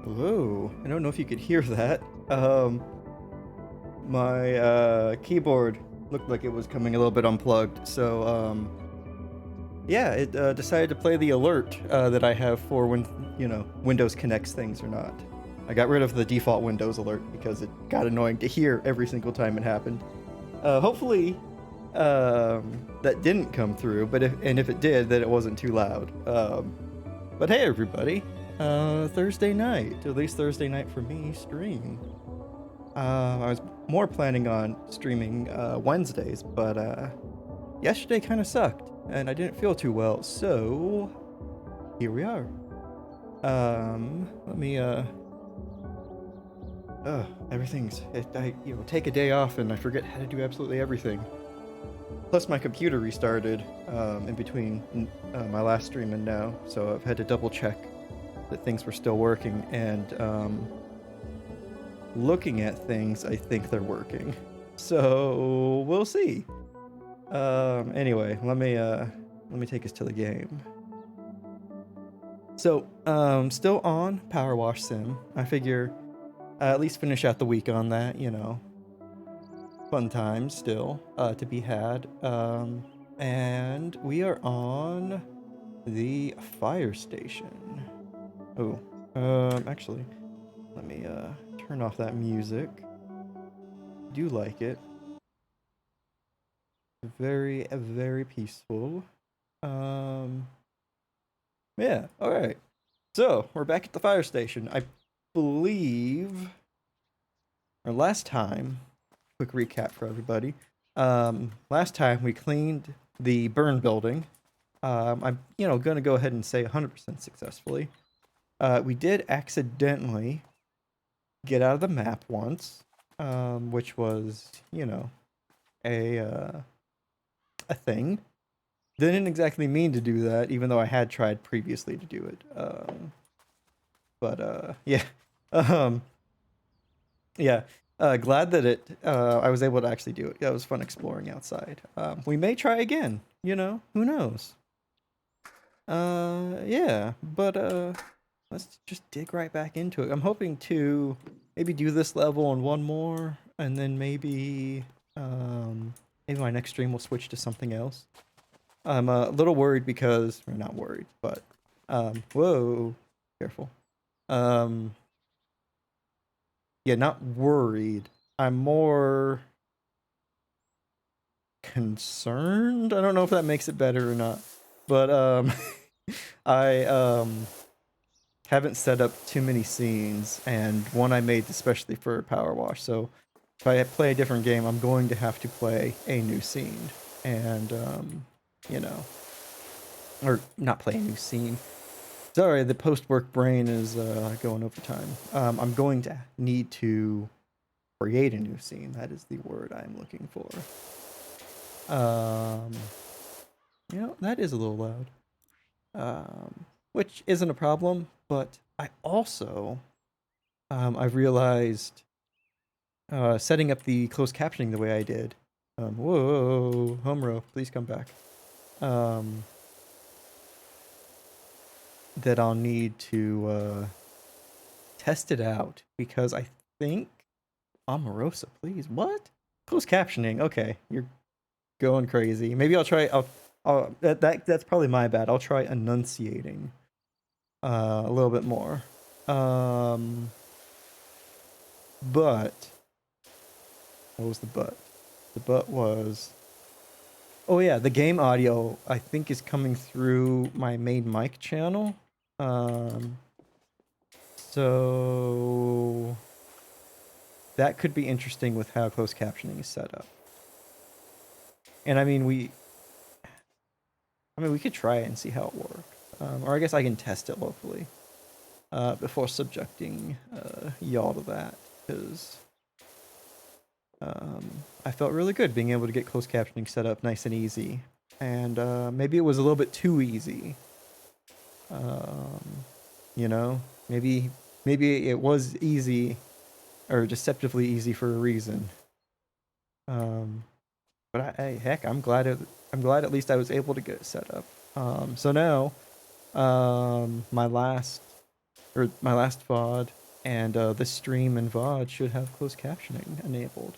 Whoa, I don't know if you could hear that. My keyboard looked like it was coming a little bit unplugged, so yeah, it decided to play the alert that I have for when, Windows connects things or not. I got rid of the default Windows alert because it got annoying to hear every single time it happened. Hopefully, that didn't come through, but if it did, then it wasn't too loud. But hey, everybody, Thursday night, at least Thursday night for me, stream. I was more planning on streaming Wednesdays, but yesterday kind of sucked, and I didn't feel too well, so here we are. Let me I take a day off and I forget how to do absolutely everything. Plus my computer restarted in between my last stream and now, so I've had to double check that things were still working, and looking at things, I think they're working. So we'll see. Anyway, let me take us to the game. So, still on PowerWash Sim. I figure at least finish out the week on that, Fun times still to be had. And we are on the fire station. Oh, actually, let me turn off that music. Do like it. Very, very peaceful. Yeah, alright. So, we're back at the fire station. I believe our last time, quick recap for everybody. Last time we cleaned the burn building. I'm, gonna go ahead and say 100% successfully. We did accidentally get out of the map once, which was, a thing. Didn't exactly mean to do that, even though I had tried previously to do it. Yeah. Yeah. Glad that I was able to actually do it. Yeah, it was fun exploring outside. We may try again, who knows? Yeah, but let's just dig right back into it. I'm hoping to maybe do this level and one more, and then maybe my next stream will switch to something else. I'm a little worried because, or not worried, but whoa, careful. Yeah, not worried. I'm more concerned. I don't know if that makes it better or not, but I haven't set up too many scenes, and one I made especially for PowerWash. So if I play a different game, I'm going to have to play a new scene, and you know, or not play a new scene. Sorry, the post-work brain is going overtime. I'm going to need to create a new scene. That is the word I'm looking for. That is a little loud. Which isn't a problem, but I also, I've realized, setting up the closed captioning the way I did. Whoa, Homero, please come back. That I'll need to test it out because I think Omarosa, please. What? Closed captioning. Okay, you're going crazy. Maybe I'll try. That's probably my bad. I'll try enunciating a little bit more. But what was the but? The but was, oh yeah, the game audio I think is coming through my main mic channel. So that could be interesting with how closed captioning is set up. And I mean, we could try it and see how it works. Or I guess I can test it locally before subjecting y'all to that, because I felt really good being able to get closed captioning set up nice and easy. And maybe it was a little bit too easy. Maybe it was easy or deceptively easy for a reason. But heck, I'm glad at least I was able to get it set up. So now, my last VOD and this stream and VOD should have closed captioning enabled,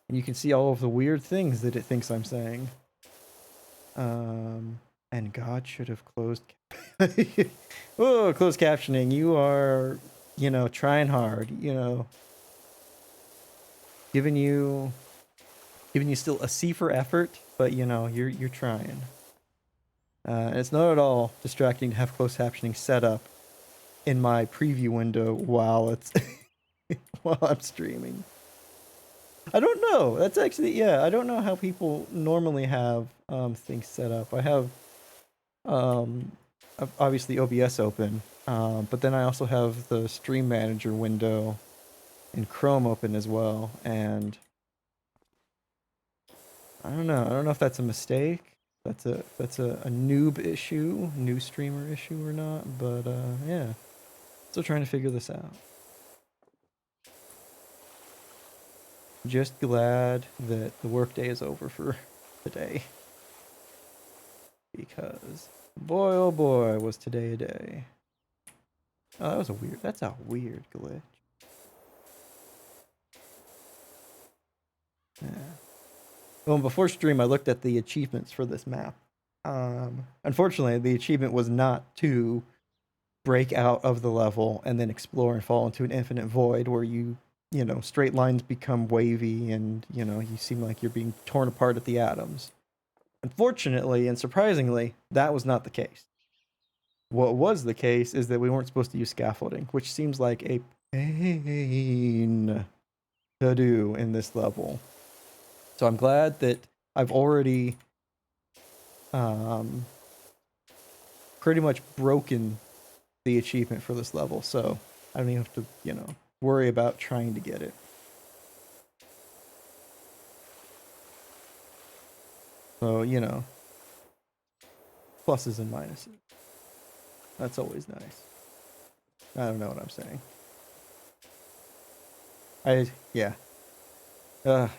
and you can see all of the weird things that it thinks I'm saying. And God should have closed. Oh, closed captioning! You are, trying hard. Giving you still a C for effort, but you're trying. It's not at all distracting to have closed captioning set up in my preview window while it's while I'm streaming. I don't know. That's actually, yeah, I don't know how people normally have things set up. I have obviously OBS open, but then I also have the Stream Manager window in Chrome open as well, and I don't know. I don't know if that's a mistake. That's a noob issue, new streamer issue or not, but yeah. Still trying to figure this out. Just glad that the workday is over for today. Because boy oh boy was today a day. Oh, that's a weird glitch. Yeah. Well, before stream I looked at the achievements for this map. Unfortunately the achievement was not to break out of the level and then explore and fall into an infinite void where straight lines become wavy and you seem like you're being torn apart at the atoms. Unfortunately and surprisingly, that was not the case. What was the case is that we weren't supposed to use scaffolding, which seems like a pain to do in this level. So I'm glad that I've already pretty much broken the achievement for this level, so I don't even have to, worry about trying to get it. So, pluses and minuses. That's always nice. I don't know what I'm saying.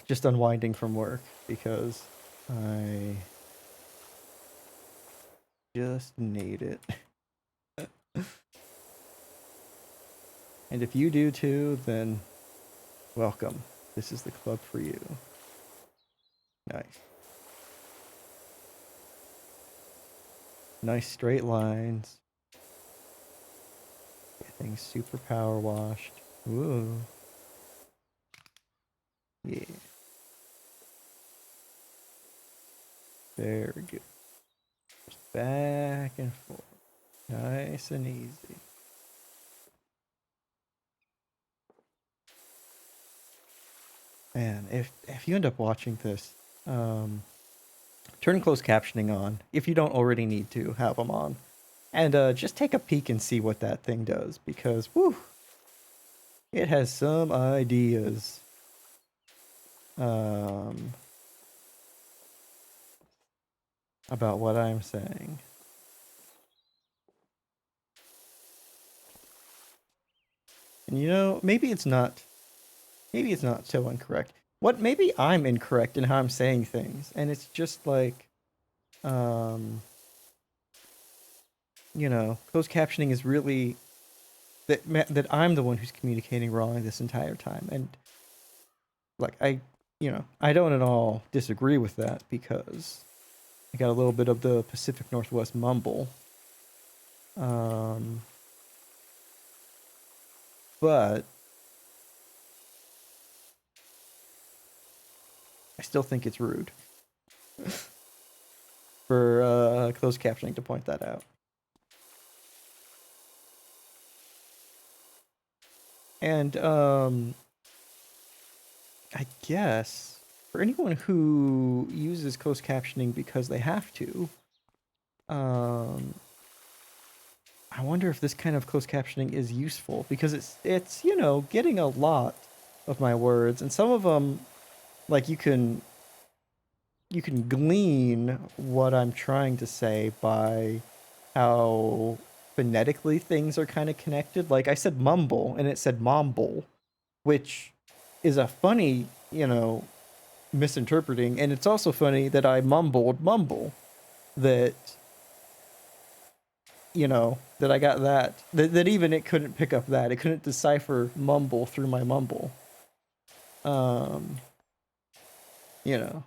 Just unwinding from work because I just need it. And if you do too, then welcome. This is the club for you. Nice. Nice straight lines. Everything's super power washed. Ooh. Yeah. Very good. Just back and forth. Nice and easy. Man, if you end up watching this, turn closed captioning on if you don't already need to have them on, and just take a peek and see what that thing does, because whew, it has some ideas. Um, about what I'm saying. And you know, maybe it's not so incorrect. Maybe I'm incorrect in how I'm saying things, and it's just like, um, closed captioning is really that I'm the one who's communicating wrong this entire time, and like I don't at all disagree with that because I got a little bit of the Pacific Northwest mumble. Um, but I still think it's rude for closed captioning to point that out. And I guess for anyone who uses closed captioning because they have to, um, I wonder if this kind of closed captioning is useful because it's getting a lot of my words, and some of them like you can glean what I'm trying to say by how phonetically things are kind of connected. Like I said mumble and it said momble, which is a funny, misinterpreting, and it's also funny that I mumbled mumble, that that I got that even it couldn't pick up that. It couldn't decipher mumble through my mumble. Um you know,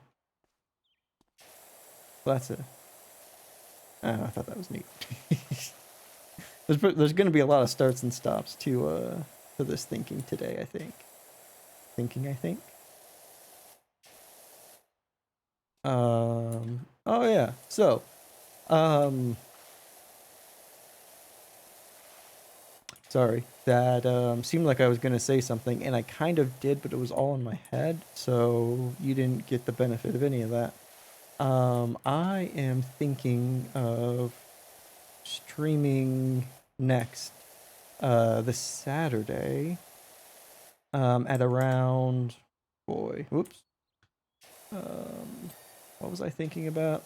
that's it. I don't know, I thought that was neat. There's going to be a lot of starts and stops to this thinking today, I think. I think. Oh yeah. So, um sorry. That seemed like I was going to say something and I kind of did, but it was all in my head, so you didn't get the benefit of any of that. I am thinking of streaming next this Saturday at around boy, whoops. Um what was I thinking about?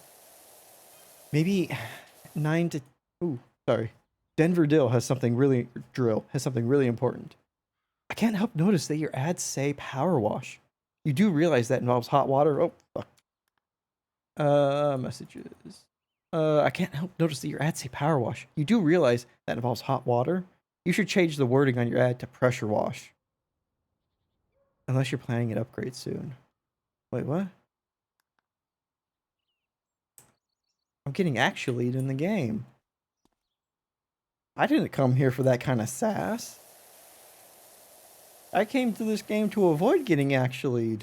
Maybe 9 to ooh, sorry. Drill has something really important. I can't help notice that your ads say power wash. You do realize that involves hot water? Oh, fuck. Messages. I can't help notice that your ads say power wash. You do realize that involves hot water? You should change the wording on your ad to pressure wash. Unless you're planning an upgrade soon. Wait, what? I'm getting actually in the game. I didn't come here for that kind of sass. I came to this game to avoid getting actually.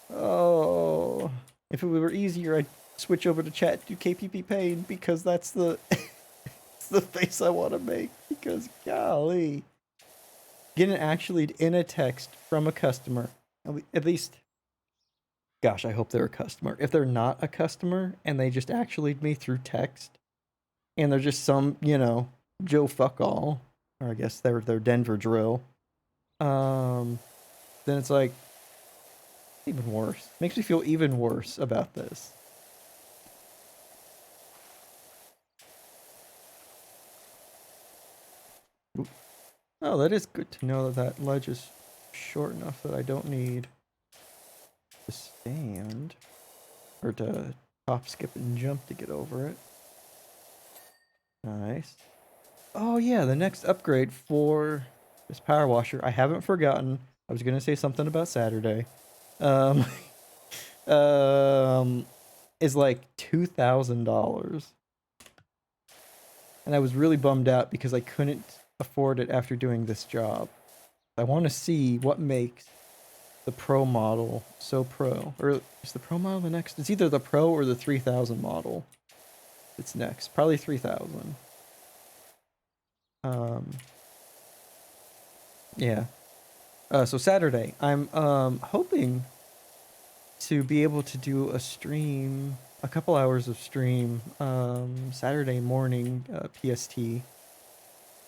Oh, if it were easier, I'd switch over to chat to KPP Pain because that's the it's the face I want to make. Because golly, getting actually in a text from a customer, at least. Gosh, I hope they're a customer. If they're not a customer and they just actually me through text, and they're just some Joe fuck all, or I guess they're Denver drill. Then it's like even worse. Makes me feel even worse about this. Oh, that is good to know that that ledge is short enough that I don't need to stand or to hop, skip, and jump to get over it. Nice. Oh yeah, the next upgrade for this power washer, I haven't forgotten. I was gonna say something about Saturday. Um, is like $2,000, and I was really bummed out because I couldn't afford it after doing this job. I want to see what makes the Pro model so pro, or is the Pro model the next? It's either the Pro or the 3000 model. It's next, probably 3000. Um, yeah. So Saturday, I'm hoping to be able to do a stream, a couple hours of stream, Saturday morning, PST.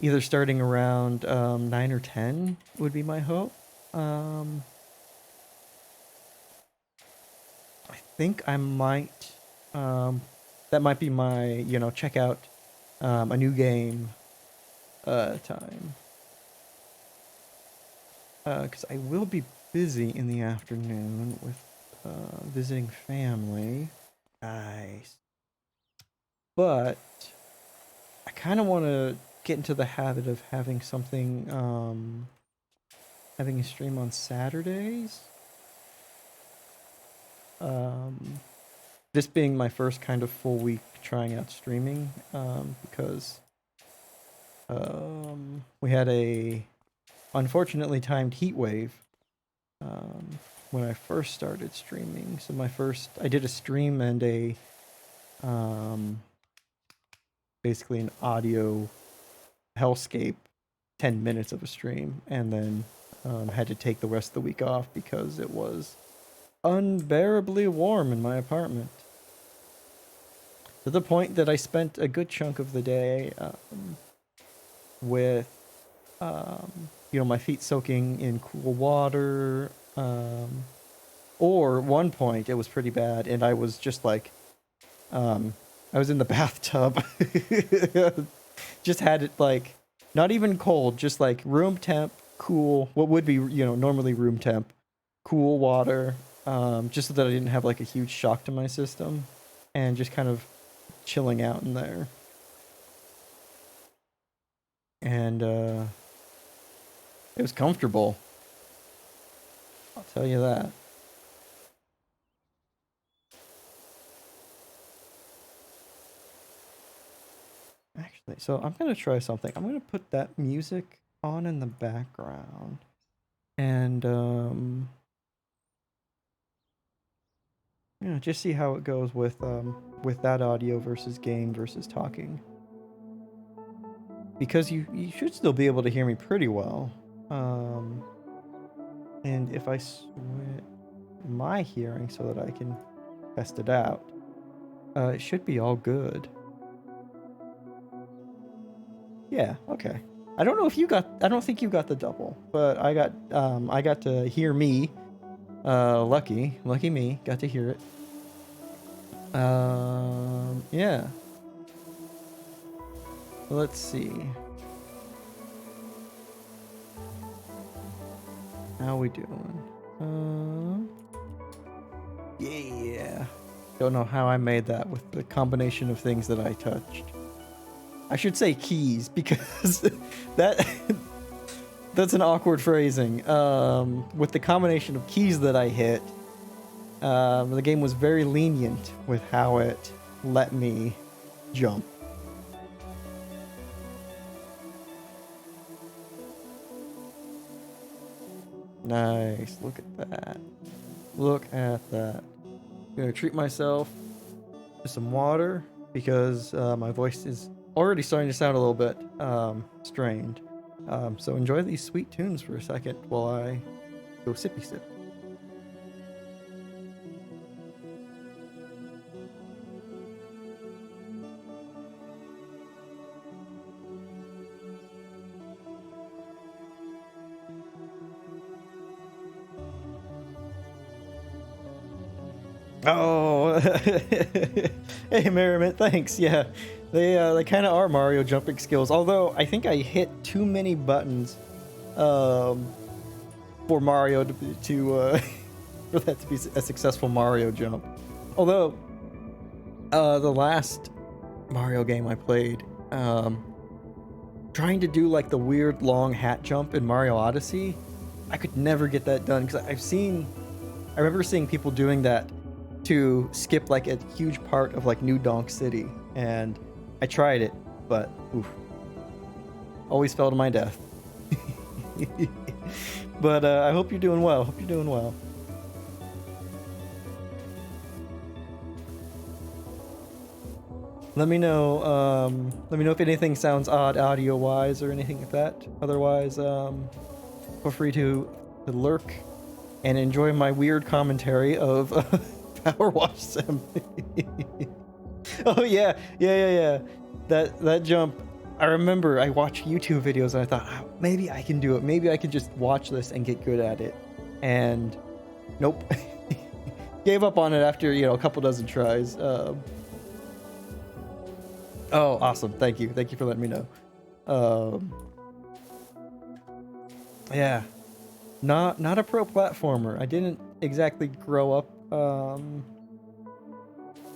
Either starting around 9 or 10 would be my hope. Um, I think I might, that might be my, check out a new game time. Because I will be busy in the afternoon with visiting family. Nice. But I kind of want to get into the habit of having something, having a stream on Saturdays. This being my first kind of full week trying out streaming, because we had a unfortunately timed heat wave when I first started streaming. So I did a stream and a basically an audio hellscape, 10 minutes of a stream, and then had to take the rest of the week off because it was unbearably warm in my apartment. To the point that I spent a good chunk of the day with, my feet soaking in cool water. Or one point it was pretty bad, and I was just like, I was in the bathtub. Just had it like, not even cold, just like room temp, cool, what would be, normally room temp, cool water, just so that I didn't have like a huge shock to my system, and just kind of chilling out in there. And it was comfortable, I'll tell you that. Actually, so I'm gonna try something. I'm gonna put that music on in the background, and just see how it goes with that audio versus game versus talking. Because you should still be able to hear me pretty well. And if I switch my hearing so that I can test it out, it should be all good. Yeah, okay. I don't think you got the double, but I got to hear me. Lucky me, got to hear it. Yeah. Let's see. How we doing? Yeah. Don't know how I made that with the combination of things that I touched. I should say keys, because that's an awkward phrasing. With the combination of keys that I hit, the game was very lenient with how it let me jump. Nice. Look at that. Look at that. I'm gonna treat myself to some water because my voice is already starting to sound a little bit strained. So enjoy these sweet tunes for a second while I go sippy sip. Oh, hey Merriment, thanks. Yeah, they kind of are Mario jumping skills. Although I think I hit too many buttons, for Mario to for that to be a successful Mario jump. Although, the last Mario game I played, trying to do like the weird long hat jump in Mario Odyssey, I could never get that done because I remember seeing people doing that to skip like a huge part of like New Donk City, and I tried it, but oof, always fell to my death. But I hope you're doing well. Let me know if anything sounds odd audio wise or anything like that. Otherwise, feel free to to lurk and enjoy my weird commentary of PowerWash Sim. Oh yeah. That jump. I remember I watched YouTube videos and I thought, oh, maybe I can do it. Maybe I can just watch this and get good at it. And nope. Gave up on it after, a couple dozen tries. Oh, awesome. Thank you. Thank you for letting me know. Yeah. Not a pro platformer. I didn't exactly grow up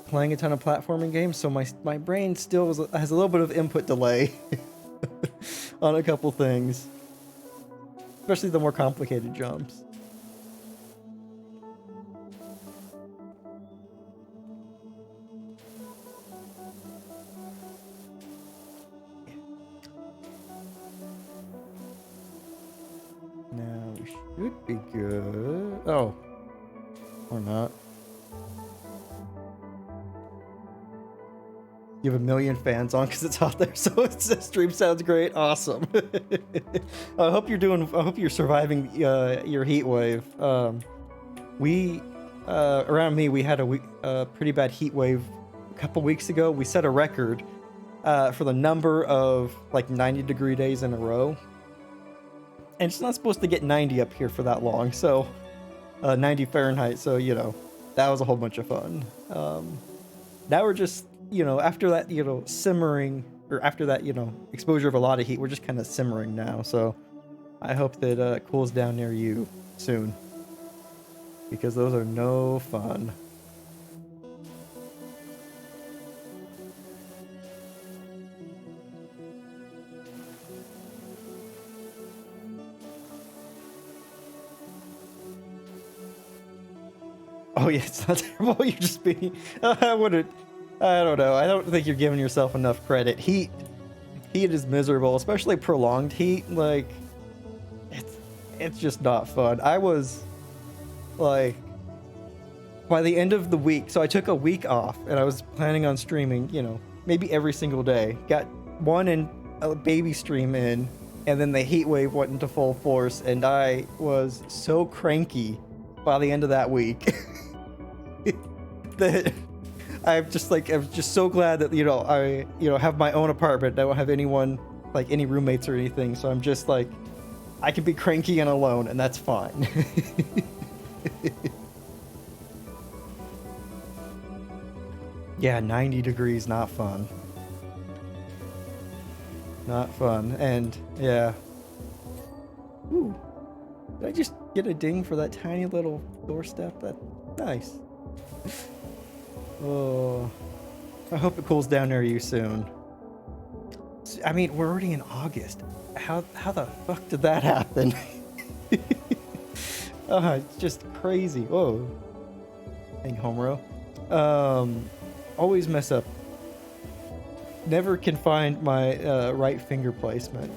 playing a ton of platforming games, so my brain still has a little bit of input delay on a couple things, especially the more complicated jumps. Now we should be good. Oh, or not. You have 1 million fans on because it's hot there, so the stream sounds great. Awesome. I hope you're surviving your heat wave. We around me, we had a pretty bad heat wave a couple weeks ago. We set a record for the number of like 90-degree days in a row, and it's not supposed to get 90 up here for that long. So 90 Fahrenheit. So that was a whole bunch of fun. Now we're just after that, simmering, or after that, exposure of a lot of heat, we're just kind of simmering now. So I hope that it cools down near you soon, because those are no fun. Oh yeah, it's not terrible. You're just being. I don't know. I don't think you're giving yourself enough credit. Heat is miserable, especially prolonged heat. Like, it's just not fun. I was like, by the end of the week, so I took a week off, and I was planning on streaming, maybe every single day. Got one and a baby stream in, and then the heat wave went into full force, and I was so cranky by the end of that week that I'm just so glad that I have my own apartment. I don't have anyone, like any roommates or anything, so I'm just like, I can be cranky and alone, and that's fine. Yeah, 90 degrees, not fun. Not fun. And yeah. Ooh. Did I just get a ding for that tiny little doorstep? That's nice. Oh, I hope it cools down near you soon. I mean, we're already in August. How the fuck did that happen? It's just crazy. Whoa. Dang, Homero. Always mess up. Never can find my right finger placement,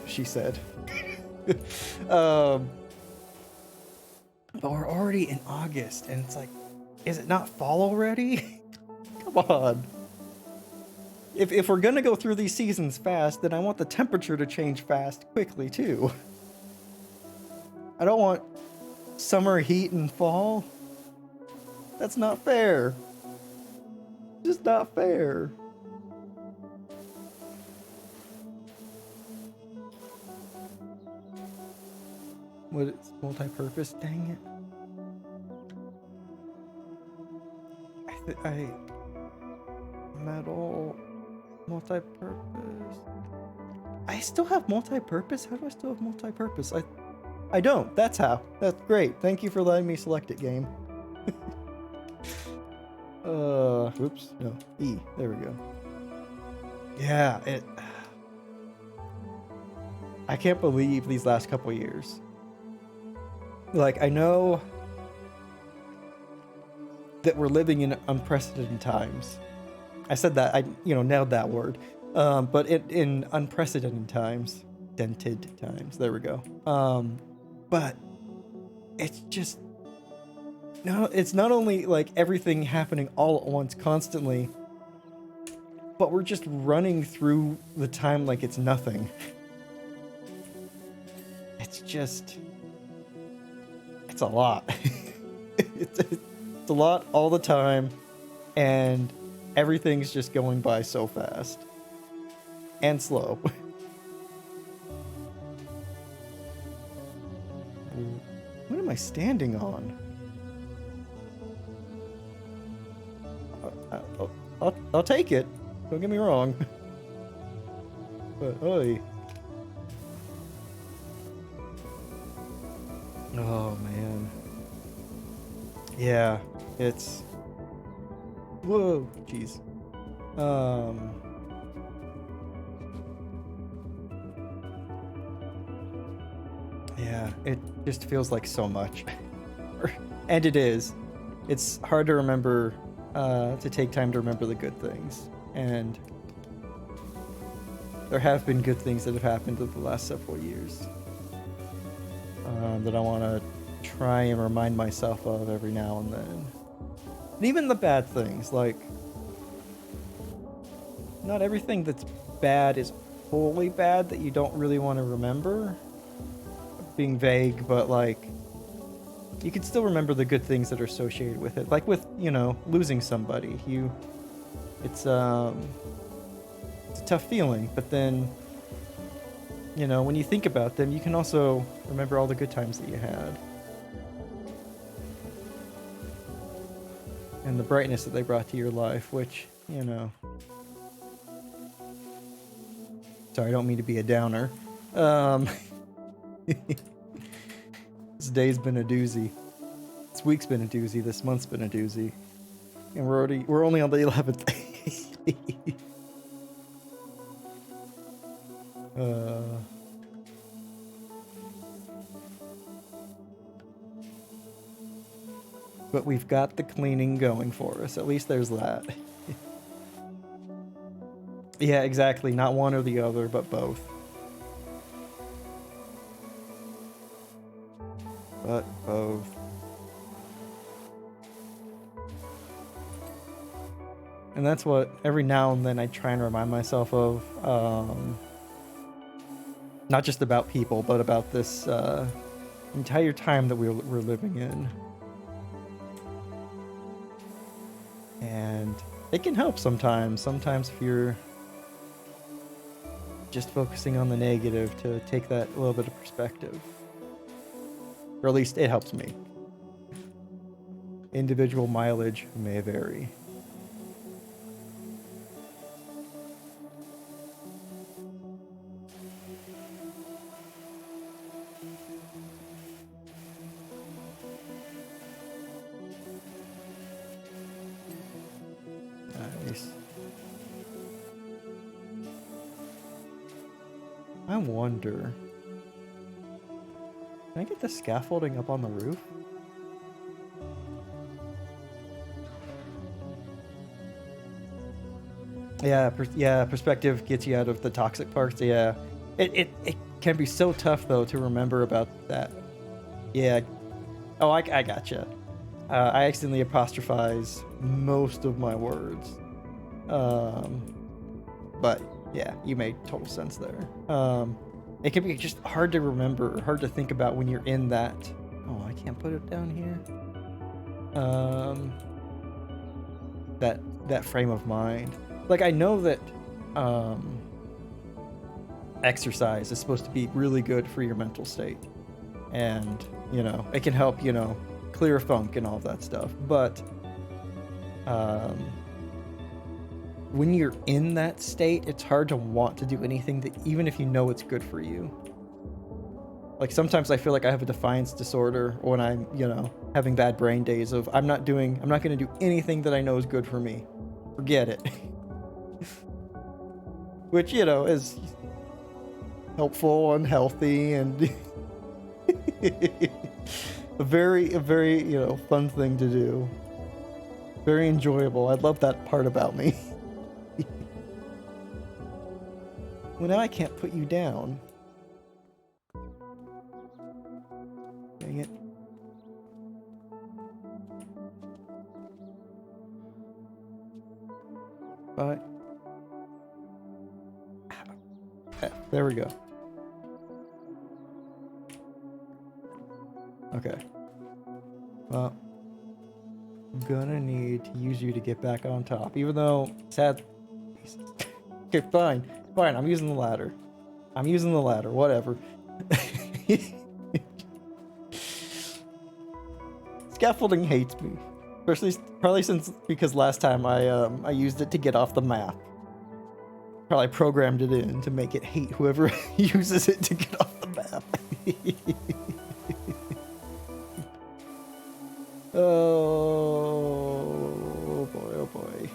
she said. But we're already in August, and it's like, is it not fall already? Come on. If we're gonna go through these seasons fast, then I want the temperature to change fast quickly too. I don't want summer heat and fall. That's not fair. Just not fair. What, it's multi-purpose? Dang it. Metal multi-purpose. I still have multi-purpose? How do I still have multi-purpose? I don't. That's how. That's great. Thank you for letting me select it, game. Oops. No. E. There we go. Yeah, I can't believe these last couple years. Like, I know that we're living in unprecedented times. I said that, I nailed that word. But in unprecedented times, dented times, there we go. But it's just, no, it's not only like everything happening all at once constantly, but we're just running through the time like it's nothing. It's just, a lot. It's a lot all the time, and everything's just going by so fast and slow. What am I standing on? I'll take it. Don't get me wrong. But oi. Oh man. Yeah, it's. Whoa, jeez. Yeah, it just feels like so much. And it is. It's hard to remember, to take time to remember the good things. And there have been good things that have happened in the last several years, that I want to try and remind myself of every now and then. And even the bad things, like, not everything that's bad is wholly bad that you don't really want to remember. Being vague, but like, you can still remember the good things that are associated with it. Like with, you know, losing somebody. It's a tough feeling, but then, you know, when you think about them, you can also remember all the good times that you had. And the brightness that they brought to your life, which, you know... Sorry, I don't mean to be a downer. This day's been a doozy. This week's been a doozy. This month's been a doozy. And we're only on the 11th. But we've got the cleaning going for us. At least there's that. Yeah, exactly. Not one or the other, but both. But both. And that's what every now and then I try and remind myself of. Not just about people, but about this entire time that we're living in. And it can help sometimes. Sometimes if you're just focusing on the negative, to take that little bit of perspective. Or at least it helps me. Individual mileage may vary. Nice. I wonder... Can I get the scaffolding up on the roof? Yeah, perspective gets you out of the toxic parts. Yeah, it can be so tough though to remember about that. Yeah. Oh, I gotcha. I accidentally apostrophize most of my words. But yeah, you made total sense there. It can be just hard to remember, hard to think about when you're in that. Oh, I can't put it down here. That frame of mind. Like, I know that exercise is supposed to be really good for your mental state, and you know, it can help, you know, clear funk and all of that stuff. But when you're in that state, it's hard to want to do anything that, even if you know it's good for you. Like, sometimes I feel like I have a defiance disorder when I'm, you know, having bad brain days of I'm not going to do anything that I know is good for me. Forget it. Which, you know, is helpful and healthy and a very, you know, fun thing to do. Very enjoyable. I love that part about me. Well, now I can't put you down. Dang it. But there we go. Okay. Well, I'm gonna need to use you to get back on top, even though sad. Okay, fine, fine. I'm using the ladder. I'm using the ladder. Whatever. Scaffolding hates me, especially probably because last time I used it to get off the map. Probably programmed it in to make it hate whoever uses it to get off the map. Oh boy, oh boy.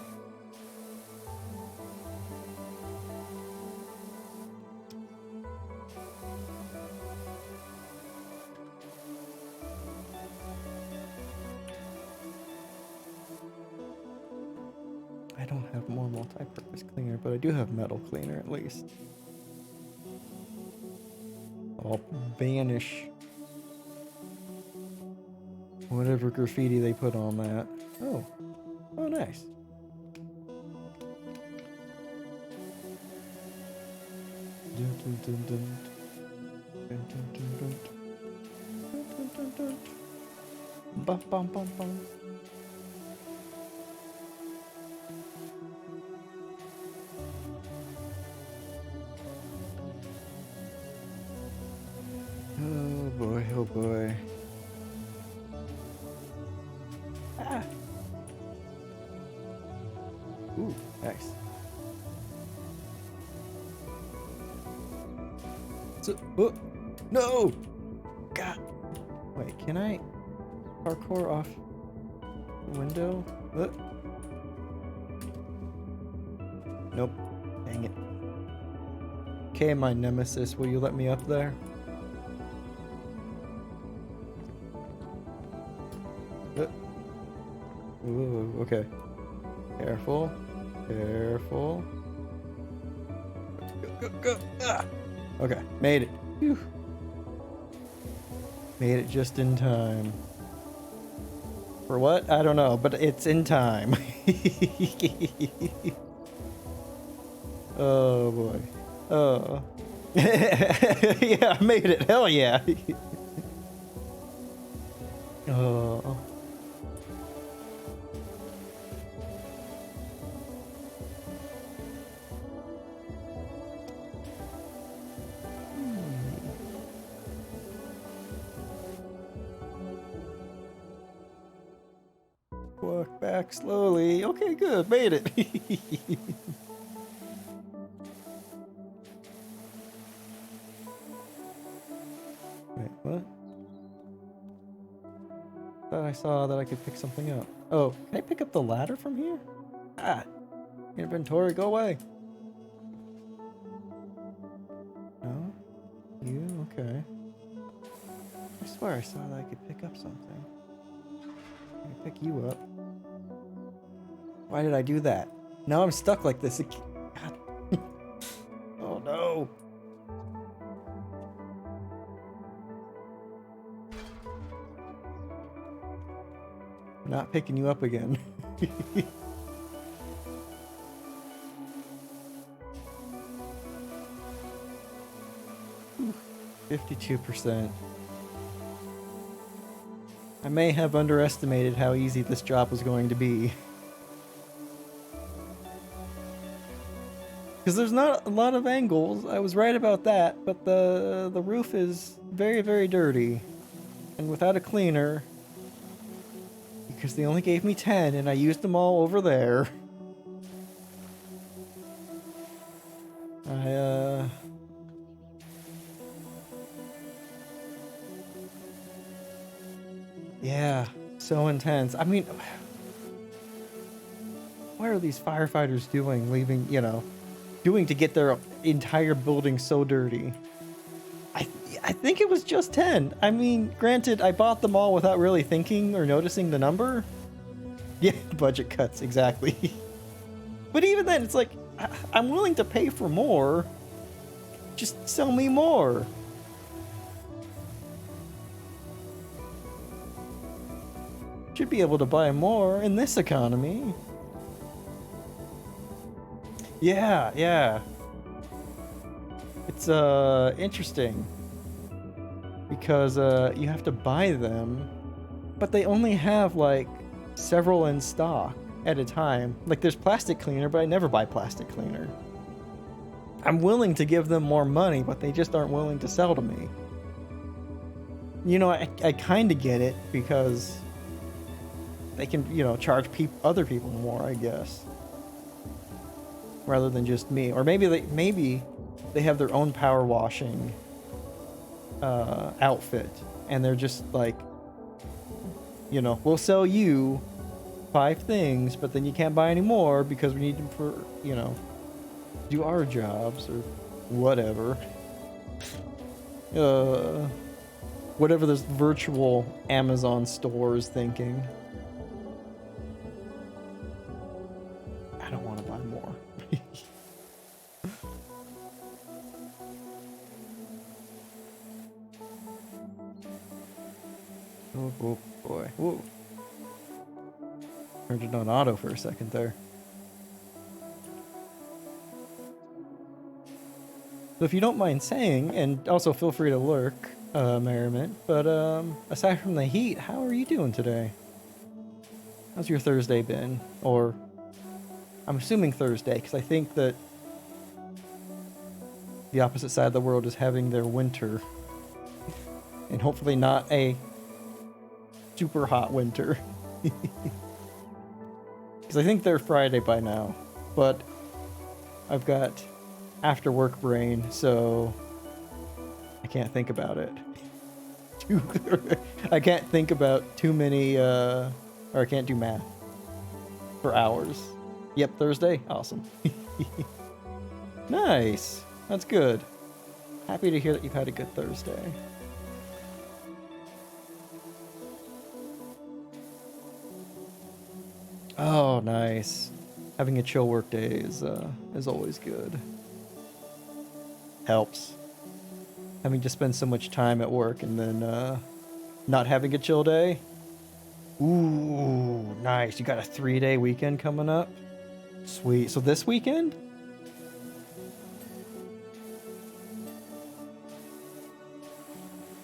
I don't have more multi-purpose cleaner, but I do have metal cleaner at least. I'll banish whatever graffiti they put on that. Oh. Oh, nice. Dun, dun, dun, dun. Dun, dun, dun, dun. Dun, dun, dun, dun. Bum, bum, bum, bum. Oh boy, oh boy. Ah. Ooh, nice. So, oh, no! God. Wait, can I parkour off the window? Nope. Dang it. Okay, my nemesis, will you let me up there? Ooh, okay. Careful. Careful. Go, go, go. Ah! Okay, made it. Whew. Made it just in time. For what? I don't know, but it's in time. Oh boy. Oh. Yeah, I made it. Hell yeah. Oh. Walk back slowly. Okay, good. Made it. Wait, what? Thought I saw that I could pick something up. Oh, can I pick up the ladder from here? Ah, inventory, go away. No? You? Okay. I swear I saw that I could pick up something. Let me pick you up. Why did I do that? Now I'm stuck like this again. God. Oh no. I'm not picking you up again. 52%. I may have underestimated how easy this job was going to be. Because there's not a lot of angles, I was right about that, but the roof is very, very dirty. And without a cleaner, because they only gave me 10 and I used them all over there. Yeah, so intense. I mean, what are these firefighters doing, leaving, you know, doing to get their entire building so dirty? I think it was just 10. I mean, granted, I bought them all without really thinking or noticing the number. Yeah, budget cuts, exactly. But even then, it's like, I'm willing to pay for more. Just sell me more. Should be able to buy more in this economy. Yeah, yeah. It's interesting because you have to buy them but they only have like several in stock at a time. Like there's plastic cleaner, but I never buy plastic cleaner. I'm willing to give them more money, but they just aren't willing to sell to me. You know, I kind of get it because they can, you know, charge other people more, I guess, rather than just me. Or maybe they have their own power washing outfit, and they're just like, you know, we'll sell you 5 things, but then you can't buy any more because we need them for, you know, do our jobs or whatever. Whatever this virtual Amazon store is thinking. I don't want to buy more. Oh boy. Whoa. Turned it on auto for a second there. So if you don't mind saying, and also feel free to lurk, Merriment, but aside from the heat, how are you doing today? How's your Thursday been? Or, I'm assuming Thursday, because I think that the opposite side of the world is having their winter. And hopefully not a super hot winter. Because I think they're Friday by now, but I've got after work brain, so I can't think about it. I can't think about too many, or I can't do math for hours. Yep, Thursday? Awesome. Nice. That's good. Happy to hear that you've had a good Thursday. Oh, nice. Having a chill work day is always good. Helps. Having to spend so much time at work and then not having a chill day. Ooh, nice. You got a 3-day weekend coming up? Sweet. So this weekend?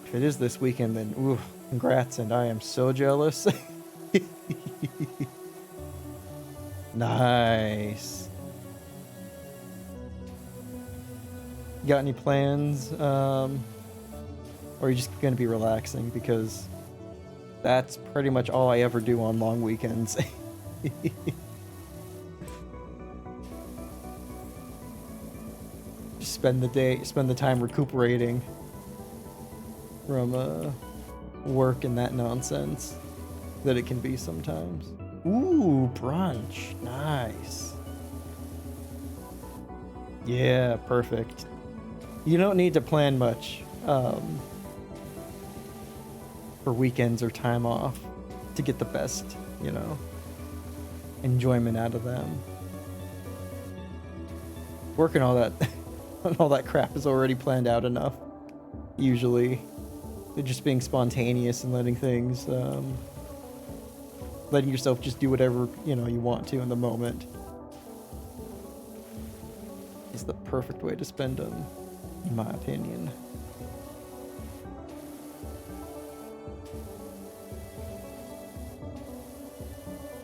If it is this weekend, then ooh, congrats, and I am so jealous. Nice. Got any plans? Or are you just going to be relaxing? Because that's pretty much all I ever do on long weekends. Just spend the time recuperating from work and that nonsense that it can be sometimes. Ooh, brunch. Nice. Yeah, perfect. You don't need to plan much for weekends or time off to get the best, you know, enjoyment out of them. Working all that all that crap is already planned out enough. Usually, just being spontaneous and letting things letting yourself just do whatever, you know, you want to in the moment is the perfect way to spend them, in my opinion.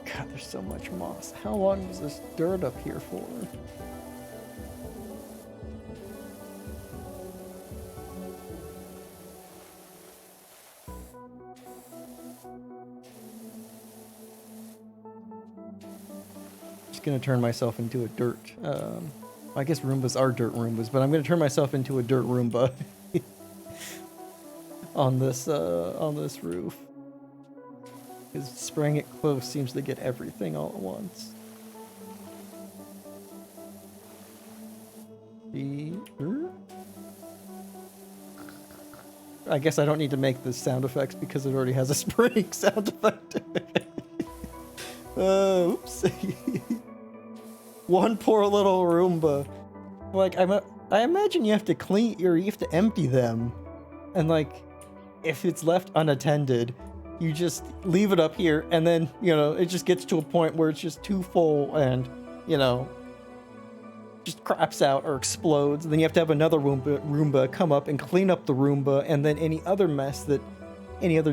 God, there's so much moss. How long was this dirt up here for? Gonna turn myself into a dirt I guess Roombas are dirt Roombas, but I'm gonna turn myself into a dirt Roomba on this roof, because spraying it close seems to get everything all at once. I guess I don't need to make the sound effects because it already has a spraying sound effect. Oops. One poor little Roomba. Like, I imagine you have to clean, or you have to empty them. And like, if it's left unattended, you just leave it up here, and then, you know, it just gets to a point where it's just too full and, you know, just craps out or explodes. And then you have to have another Roomba come up and clean up the Roomba, and then any other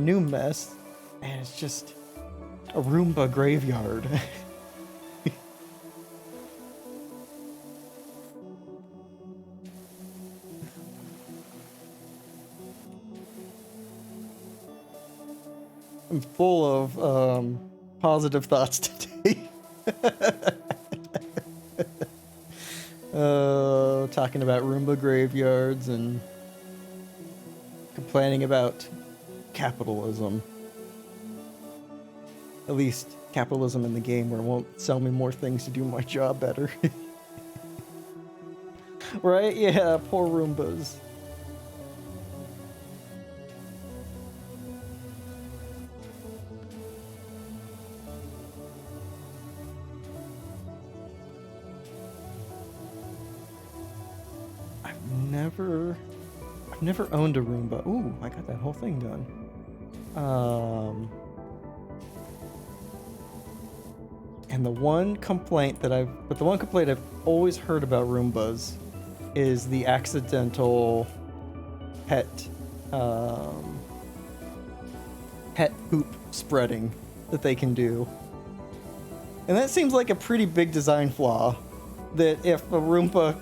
new mess And it's just a Roomba graveyard. I'm full of positive thoughts today. Talking about Roomba graveyards and complaining about capitalism. At least capitalism in the game where it won't sell me more things to do my job better. Right? Yeah, poor Roombas. I've never owned a Roomba. Ooh, I got that whole thing done. And the one complaint I've always heard about Roombas is the accidental pet poop spreading that they can do. And that seems like a pretty big design flaw, that if a Roomba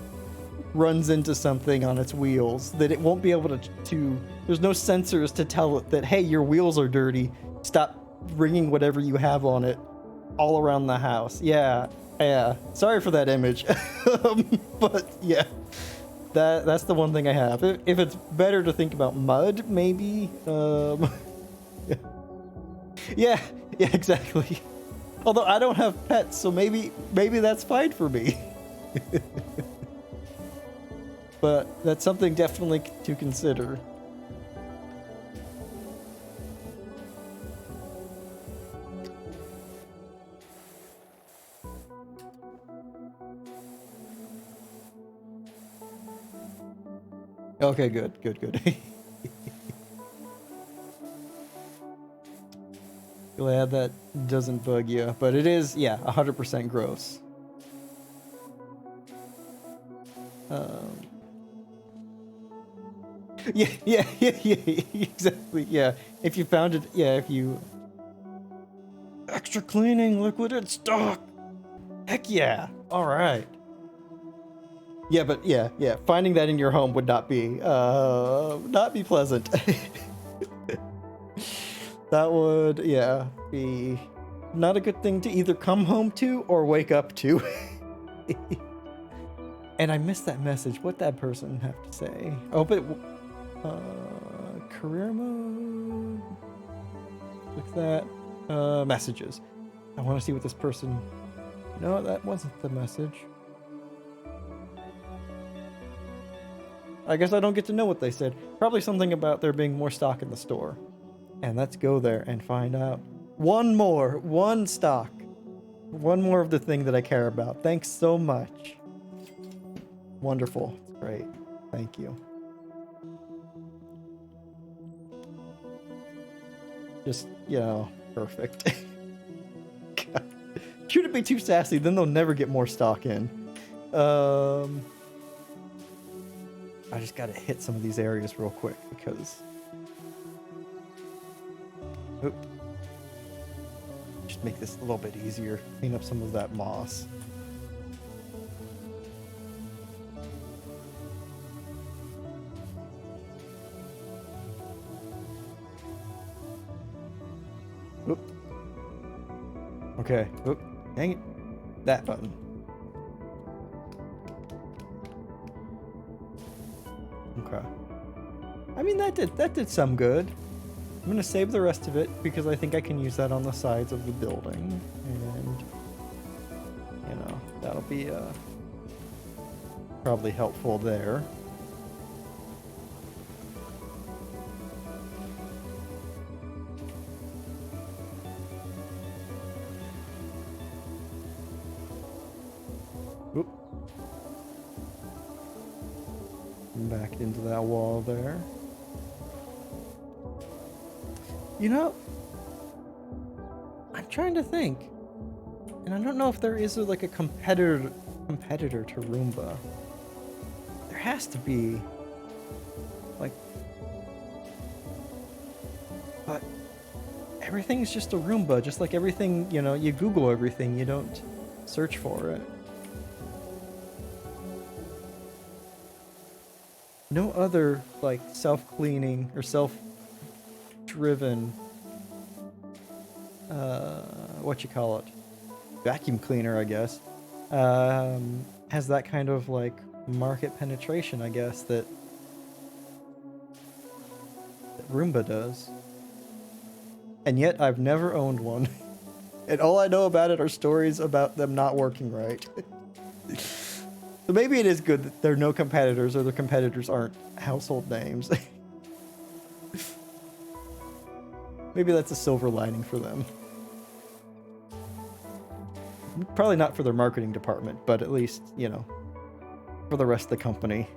runs into something on its wheels, that it won't be able to there's no sensors to tell it that, hey, your wheels are dirty, stop bringing whatever you have on it all around the house. Yeah, sorry for that image. But yeah, that's the one thing I have. If it's better to think about mud, maybe. Yeah, exactly. Although I don't have pets, so maybe that's fine for me. But that's something definitely to consider. Okay, good. Glad that doesn't bug you, but it is, yeah, 100% gross. Yeah, exactly, yeah. If you found it, yeah, if you... Extra cleaning liquid in stock! Heck yeah! Alright. Yeah, but yeah, finding that in your home would not be pleasant. That would, yeah, be not a good thing to either come home to or wake up to. And I missed that message. What'd that person have to say? Oh, but career mode. Click that. Messages. I want to see what this person. No, that wasn't the message. I guess I don't get to know what they said. Probably something about there being more stock in the store. And let's go there and find out. One stock. One more of the thing that I care about. Thanks so much. Wonderful. Great. Thank you. Just, perfect. God. Shouldn't be too sassy, then they'll never get more stock in. I just gotta hit some of these areas real quick because... Oop. Just make this a little bit easier. Clean up some of that moss. Oop. Okay. Oop. Dang it. That button. Okay. I mean, that did some good. I'm gonna save the rest of it because I think I can use that on the sides of the building, and that'll be probably helpful there. Oop. Back into that wall there. I'm trying to think, and I don't know if there is like a competitor to Roomba. There has to be, but everything's just a Roomba, just like everything, you know, you Google everything, you don't search for it. No other, like, self-cleaning or self-driven, what you call it? Vacuum cleaner, I guess, has that kind of, like, market penetration, I guess, that Roomba does. And yet, I've never owned one. And all I know about it are stories about them not working right. So maybe it is good that there are no competitors, or the competitors aren't household names. Maybe that's a silver lining for them. Probably not for their marketing department, but at least, you know, for the rest of the company.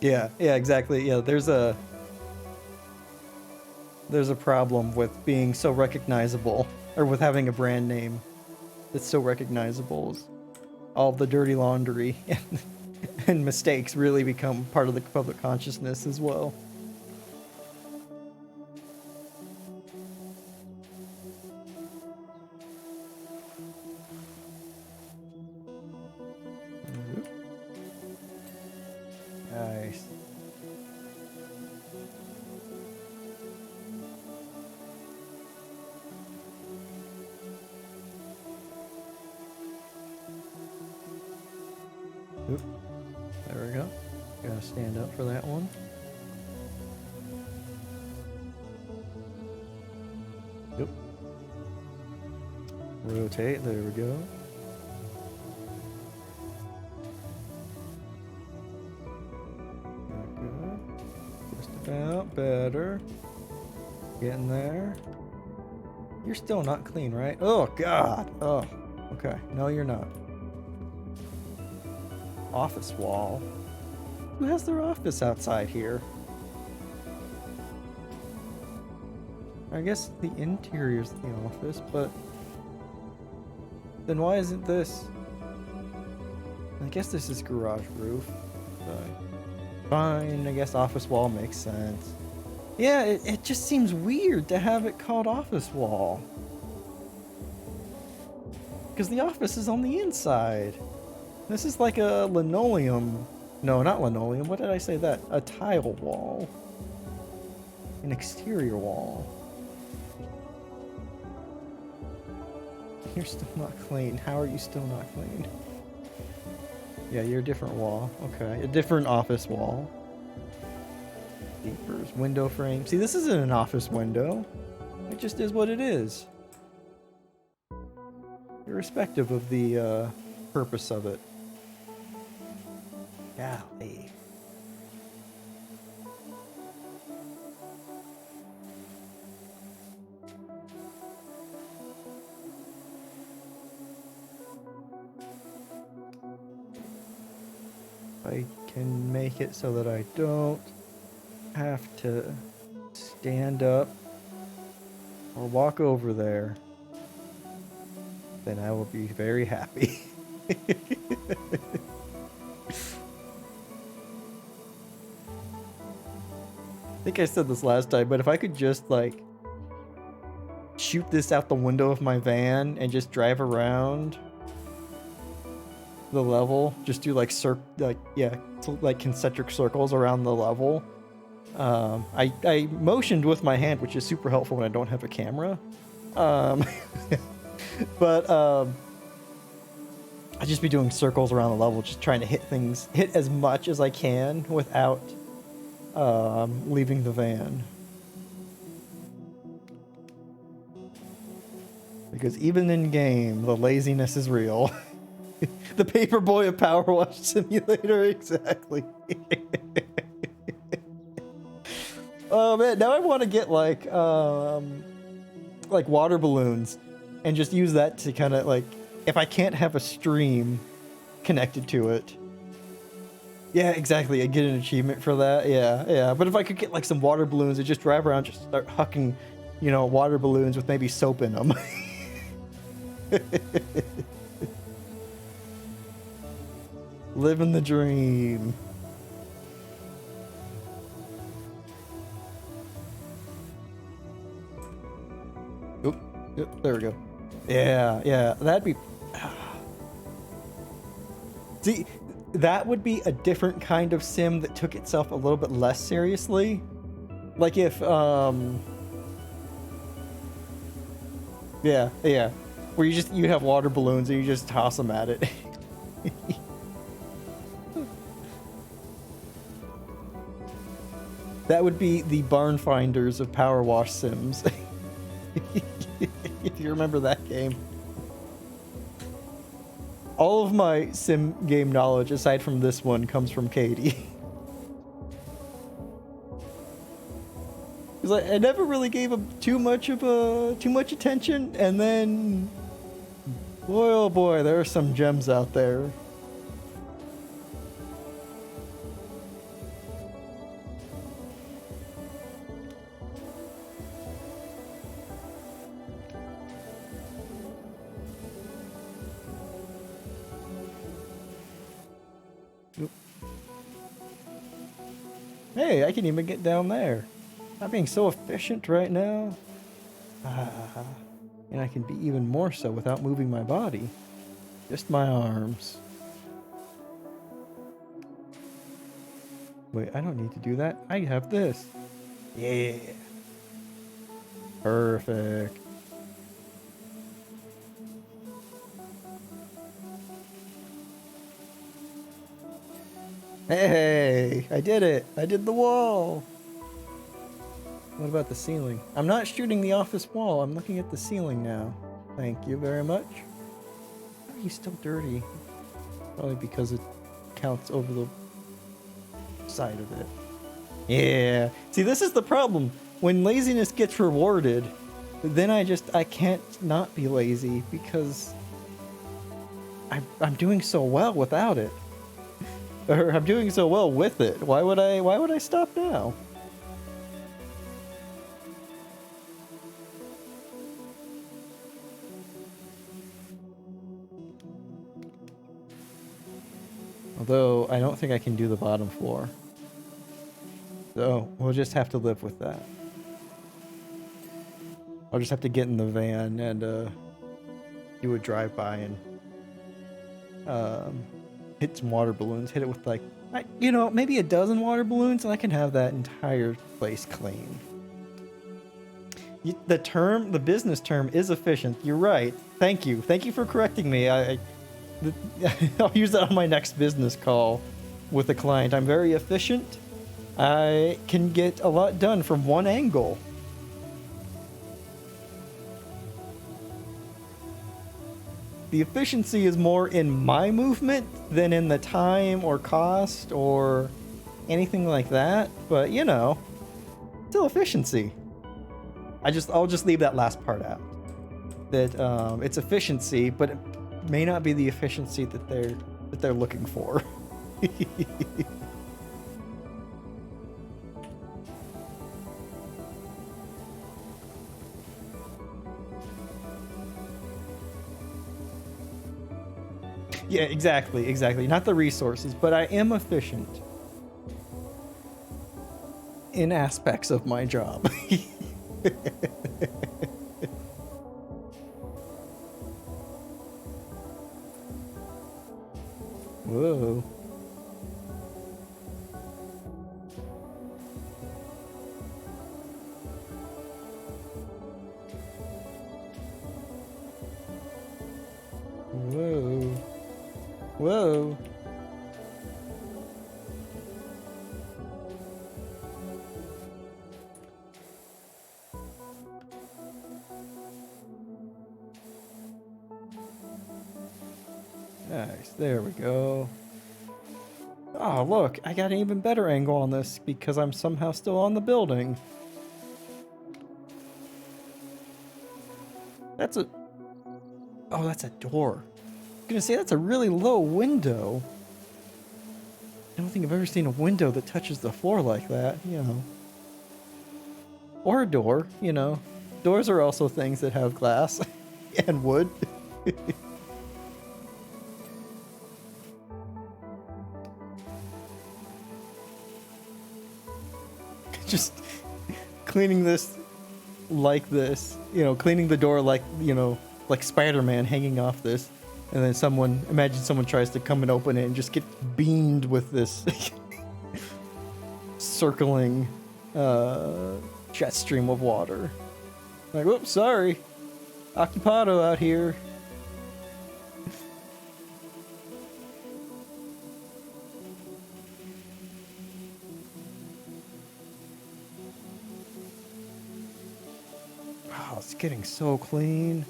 Yeah, exactly. Yeah, there's a problem with being so recognizable, or with having a brand name that's so recognizable. All the dirty laundry and mistakes really become part of the public consciousness as well. Nice. Oop. There we go. Gotta stand up for that one. Yep. Rotate, there we go. Not good. Just about better. Getting there. You're still not clean, right? Oh, God. Oh, okay. No, you're not. Office wall. Who has their office outside here? I guess the interior's the office, but then why isn't this? I guess this is garage roof. Fine, I guess office wall makes sense. Yeah, it just seems weird to have it called office wall. Because the office is on the inside. This is like a linoleum. No, not linoleum. What did I say that? A tile wall. An exterior wall. You're still not clean. How are you still not clean? Yeah, you're a different wall. Okay, a different office wall. Keepers, window frame. See, this isn't an office window. It just is what it is. Irrespective of the purpose of it. Golly. I can make it so that I don't have to stand up or walk over there, then I will be very happy. I think I said this last time, but if I could just, like, shoot this out the window of my van and just drive around the level, just do like concentric circles around the level. I motioned with my hand, which is super helpful when I don't have a camera. But I'd just be doing circles around the level, just trying to hit as much as I can without leaving the van. Because even in game, the laziness is real. The paperboy of PowerWash Simulator, exactly. Oh man, now I want to get like water balloons and just use that to kind of like, if I can't have a stream connected to it. Yeah, exactly. I get an achievement for that. Yeah. But if I could get like some water balloons and just drive around, just start hucking, water balloons with maybe soap in them. Living the dream. Oop, yep, there we go. Yeah, that'd be... See, that would be a different kind of sim that took itself a little bit less seriously. Like if, yeah, where you have water balloons and you just toss them at it. That would be the barn finders of PowerWash Sims. If you remember that game. All of my sim game knowledge, aside from this one, comes from Katie. Because I never really gave him too much attention, and then, boy oh boy, there are some gems out there. Hey, I can even get down there. I'm being so efficient right now. And I can be even more so without moving my body. Just my arms. Wait, I don't need to do that. I have this. Yeah. Perfect. Hey, I did it. I did the wall. What about the ceiling? I'm not shooting the office wall. I'm looking at the ceiling now. Thank you very much. Why are you still dirty? Probably because it counts over the side of it. Yeah. See, this is the problem. When laziness gets rewarded, then I can't not be lazy because I'm doing so well without it. Or I'm doing so well with it. Why would I stop now? Although I don't think I can do the bottom floor. So we'll just have to live with that. I'll just have to get in the van and do a drive-by and hit some water balloons. Hit it with like, maybe a dozen water balloons, and I can have that entire place clean. The business term is efficient. You're right. Thank you. Thank you for correcting me. I'll use that on my next business call with a client. I'm very efficient. I can get a lot done from one angle. The efficiency is more in my movement than in the time or cost or anything like that. But, still efficiency. I'll just leave that last part out. That it's efficiency, but it may not be the efficiency that they're looking for. Yeah, exactly. Not the resources, but I am efficient in aspects of my job. Whoa. Whoa. Whoa. Nice, there we go. Oh, look, I got an even better angle on this because I'm somehow still on the building. That's a door. I'm gonna say that's a really low window. I don't think I've ever seen a window that touches the floor like that, Or a door, Doors are also things that have glass and wood. Just cleaning this like this, you know, cleaning the door like, you know, like Spider-Man hanging off this. And then imagine someone tries to come and open it and just get beamed with this circling jet stream of water. Like, whoops, sorry. Occupado out here. Oh, it's getting so clean.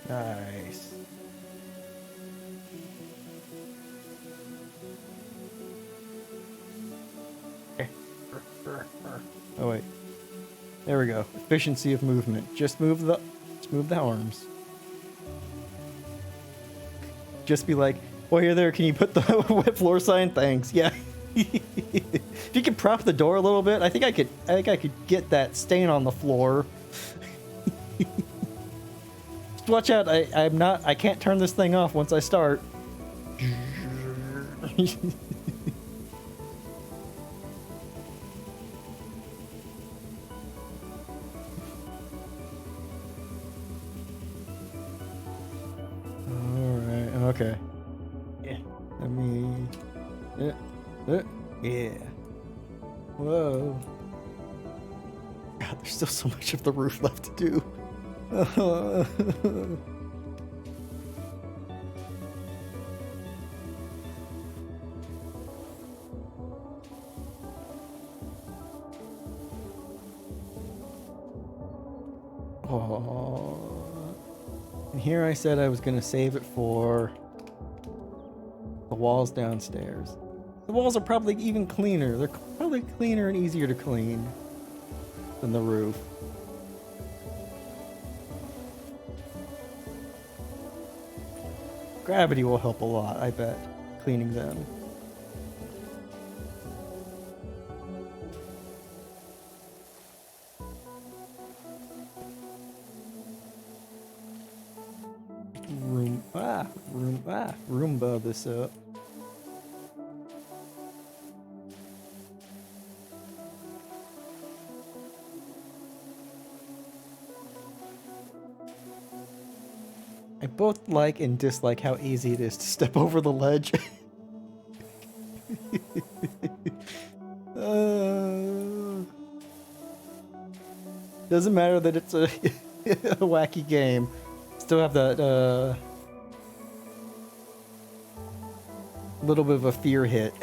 Nice. Oh wait. There we go. Efficiency of movement. Just move the arms. Just be like, while you're there, can you put the wet floor sign? Thanks. Yeah. If you could prop the door a little bit, I think I could get that stain on the floor. Just watch out. I can't turn this thing off once I start. Okay. Yeah. I mean, yeah. Whoa. God, there's still so much of the roof left to do. Oh. And here I said I was going to save it for the walls downstairs. The walls are probably even cleaner. They're probably cleaner and easier to clean than the roof. Gravity will help a lot, I bet, cleaning them. Roomba this up. I both like and dislike how easy it is to step over the ledge. Doesn't matter that it's a, a wacky game. Still have that little bit of a fear hit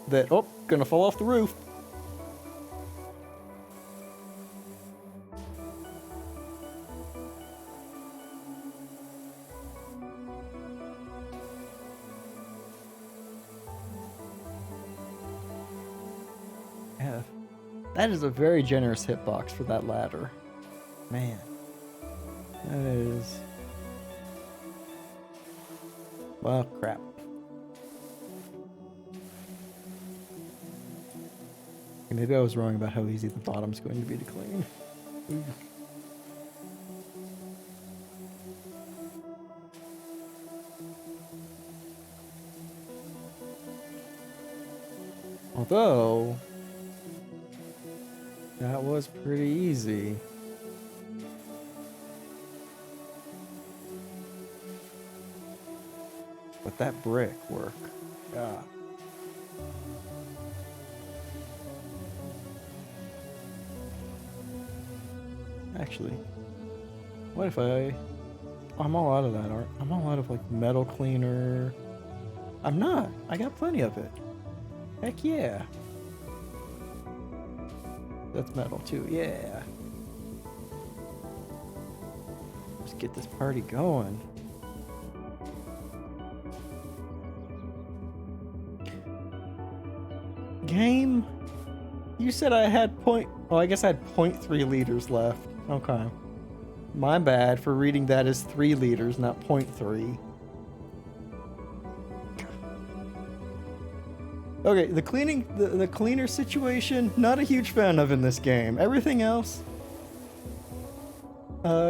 that, oh, gonna fall off the roof. Yeah, that is a very generous hitbox for that ladder. Man, that is... well, crap. Maybe I was wrong about how easy the bottom's going to be to clean. Ooh. Although, that was pretty easy. But that brick work, yeah. Actually, what if I'm all out of that art. I'm all out of like metal cleaner. I'm not. I got plenty of it. Heck yeah. That's metal too, yeah. Let's get this party going. Game? You said I had oh, I guess I had 0.3 liters left. Okay. My bad for reading that as 3 liters, not 0.3. Okay, the cleaner situation, not a huge fan of in this game. Everything else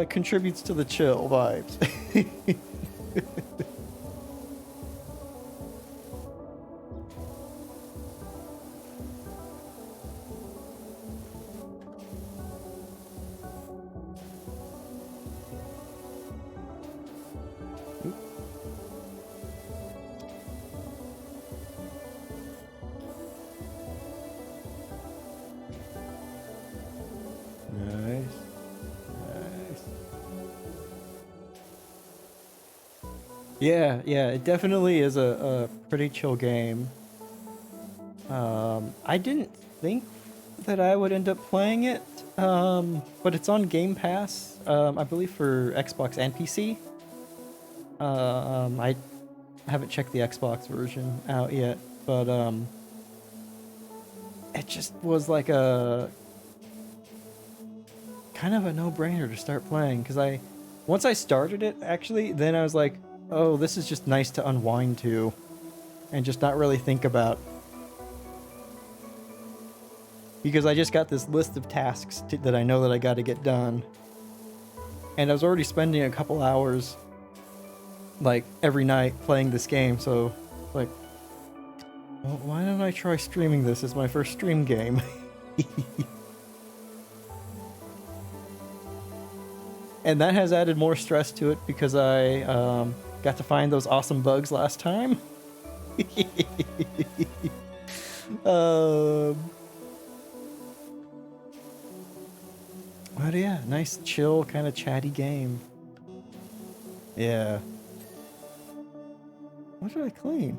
contributes to the chill vibes. Nice. Nice. Yeah, it definitely is a pretty chill game. I didn't think that I would end up playing it, but it's on Game Pass, I believe for Xbox and PC. I haven't checked the Xbox version out yet, but it just was like a kind of a no-brainer to start playing, because once I started it, actually, then I was like, oh, this is just nice to unwind to and just not really think about, because I just got this list of tasks that I know that I got to get done, and I was already spending a couple hours like every night playing this game, so like, well, why don't I try streaming this as my first stream game? And that has added more stress to it because I got to find those awesome bugs last time. But yeah, nice, chill, kind of chatty game. Yeah. What did I clean?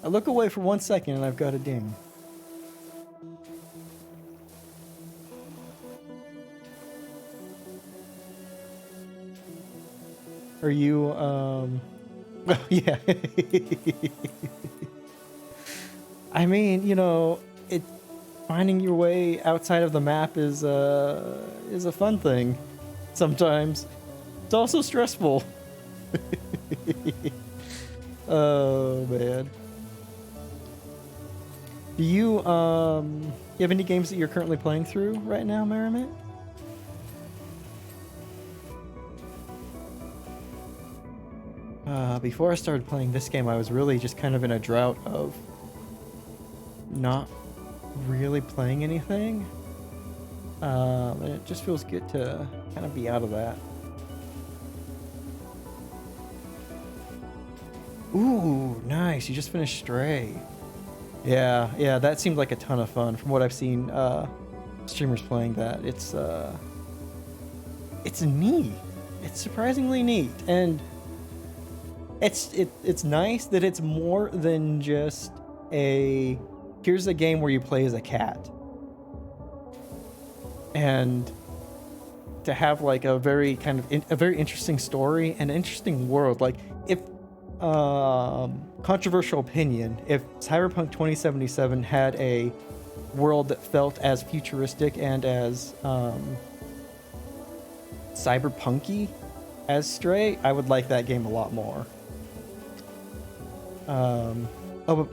I look away for 1 second and I've got a ding. Are you, yeah. I mean, you know, finding your way outside of the map is a fun thing. Sometimes. It's also stressful. Oh, man. Do you have any games that you're currently playing through right now, Merrimit? Before I started playing this game, I was really just kind of in a drought of not really playing anything. And it just feels good to kind of be out of that. Ooh, nice. You just finished Stray. Yeah, that seemed like a ton of fun from what I've seen streamers playing that. It's neat. It's surprisingly neat, and it's nice that it's more than just here's a game where you play as a cat. And to have like a very kind of a very interesting story and interesting world. Like, if controversial opinion, if Cyberpunk 2077 had a world that felt as futuristic and as cyberpunky as Stray, I would like that game a lot more.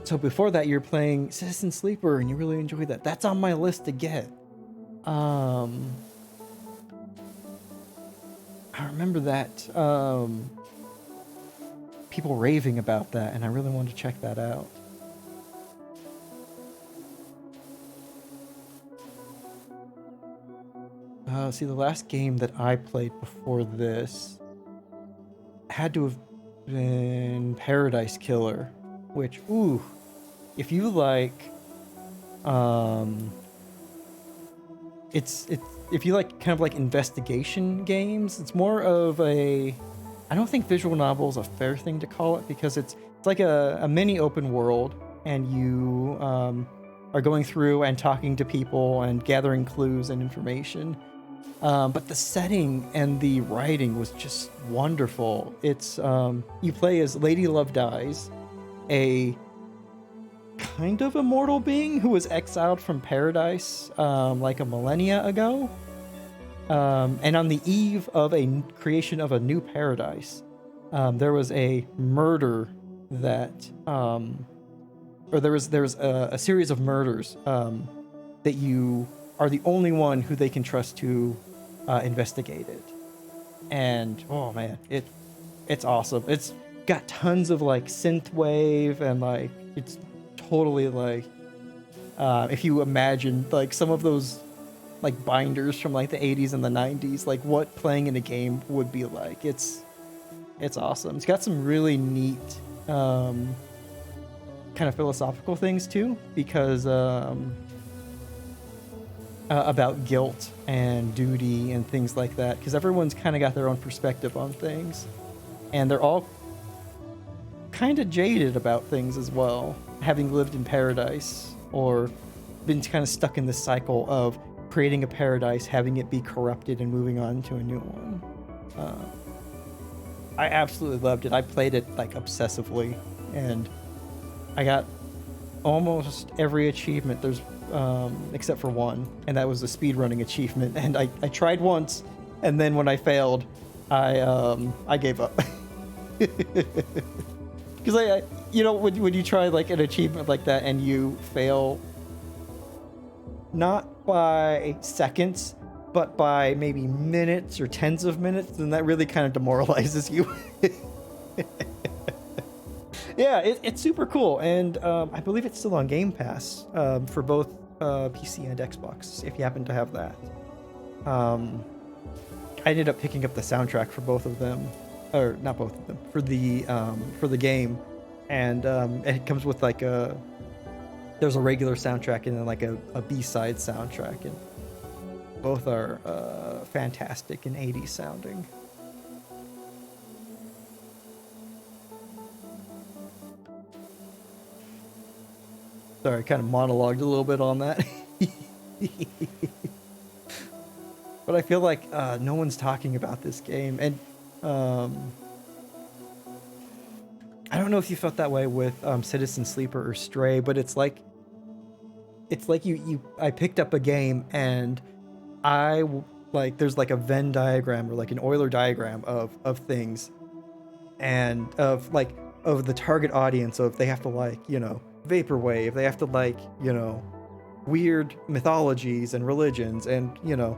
So before that, you're playing Citizen Sleeper, and you really enjoyed that. That's on my list to get. I remember that people raving about that, and I really wanted to check that out. See, the last game that I played before this had to have been Paradise Killer, which, ooh, if you like, if you like kind of like investigation games, it's more of I don't think visual novel is a fair thing to call it, because it's like a mini open world, and you are going through and talking to people and gathering clues and information. But the setting and the writing was just wonderful. It's you play as Lady Love Dies, a kind of immortal being who was exiled from paradise like a millennia ago. And on the eve of a creation of a new paradise, there was a murder that, or or there's a series of murders that you are the only one who they can trust to investigate it. And oh man, it's awesome. It's got tons of like synthwave, and like it's totally like if you imagine like some of those like binders from like the 80s and the 90s, like what playing in a game would be like. It's awesome. It's got some really neat kind of philosophical things too, because about guilt and duty and things like that, because everyone's kind of got their own perspective on things, and they're all kind of jaded about things as well, having lived in paradise or been kind of stuck in this cycle of creating a paradise, having it be corrupted, and moving on to a new one. I absolutely loved it. I played it like obsessively, and I got almost every achievement. There's except for one, and that was the speedrunning achievement. And I tried once, and then when I failed, I gave up. Because I you know, when you try like an achievement like that and you fail, not by seconds, but by maybe minutes or tens of minutes, then that really kind of demoralizes you. Yeah, it's super cool, and I believe it's still on Game Pass for both PC and Xbox, if you happen to have that. I ended up picking up the soundtrack for both of them, or not both of them, for the game, and it comes with like there's a regular soundtrack and then like a B-side soundtrack, and both are fantastic and 80s sounding. Sorry, I kind of monologued a little bit on that. But I feel like no one's talking about this game, and I don't know if you felt that way with Citizen Sleeper or Stray, but it's like I picked up a game and there's like a Venn diagram or like an Euler diagram of things, and of the target audience, of they have to like, you know, vaporwave, they have to like, you know, weird mythologies and religions, and you know,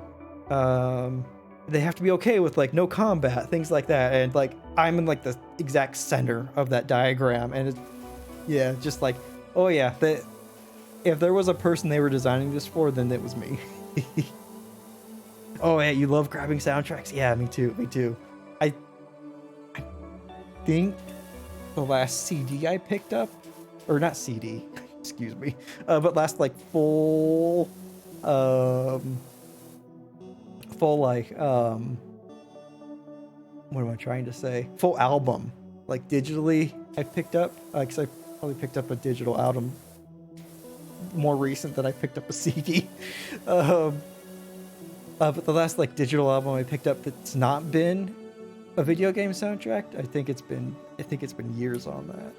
they have to be okay with like no combat, things like that, and like I'm in like the exact center of that diagram, and it's, yeah, just like, oh yeah, that if there was a person they were designing this for, then it was me. Oh yeah, you love grabbing soundtracks? Yeah, me too. I think the last CD I picked up, or not CD, excuse me, but last like full like what am I trying to say? Full album, like digitally, I picked up, because I probably picked up a digital album more recent than I picked up a CD. But the last like digital album I picked up that's not been a video game soundtrack, I think it's been years on that.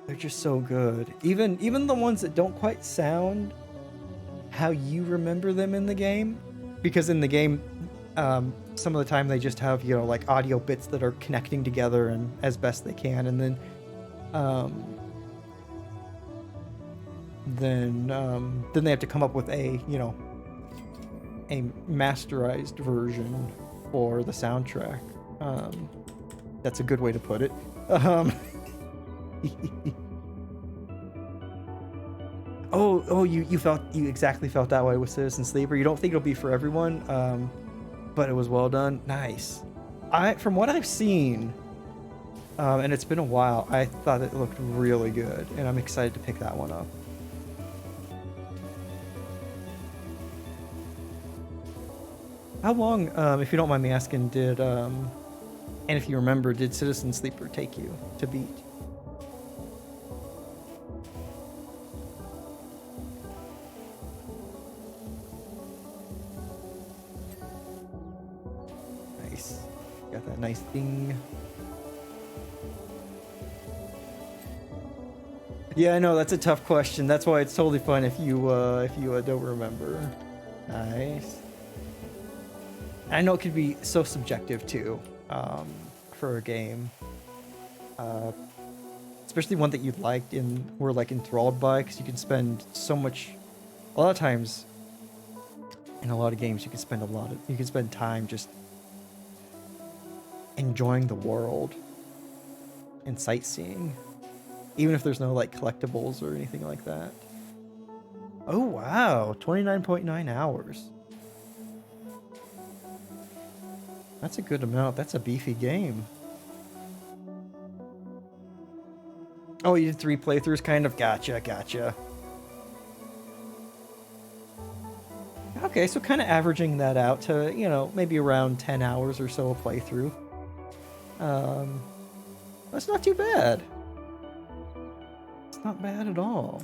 They're just so good. Even the ones that don't quite sound how you remember them in the game, because in the game, some of the time they just have, you know, like audio bits that are connecting together and as best they can, and then they have to come up with a, you know, a masterized version for the soundtrack. That's a good way to put it. You exactly felt that way with Citizen Sleeper. You don't think it'll be for everyone, but it was well done. Nice. From what I've seen, and it's been a while, I thought it looked really good, and I'm excited to pick that one up. How long, if you don't mind me asking, and if you remember, did Citizen Sleeper take you to beat? Nice. Got that nice thing. Yeah, I know, that's a tough question. That's why it's totally fine if you don't remember. Nice. I know it could be so subjective too, for a game. especially one that you liked and were like enthralled by, because you can spend so much. A lot of times, in a lot of games, you can spend time just enjoying the world and sightseeing, even if there's no like collectibles or anything like that. Oh wow, 29.9 hours. That's a good amount. That's a beefy game. Oh, you did 3 playthroughs, kind of? Gotcha. Okay, so kind of averaging that out to, you know, maybe around 10 hours or so a playthrough. That's not too bad. It's not bad at all.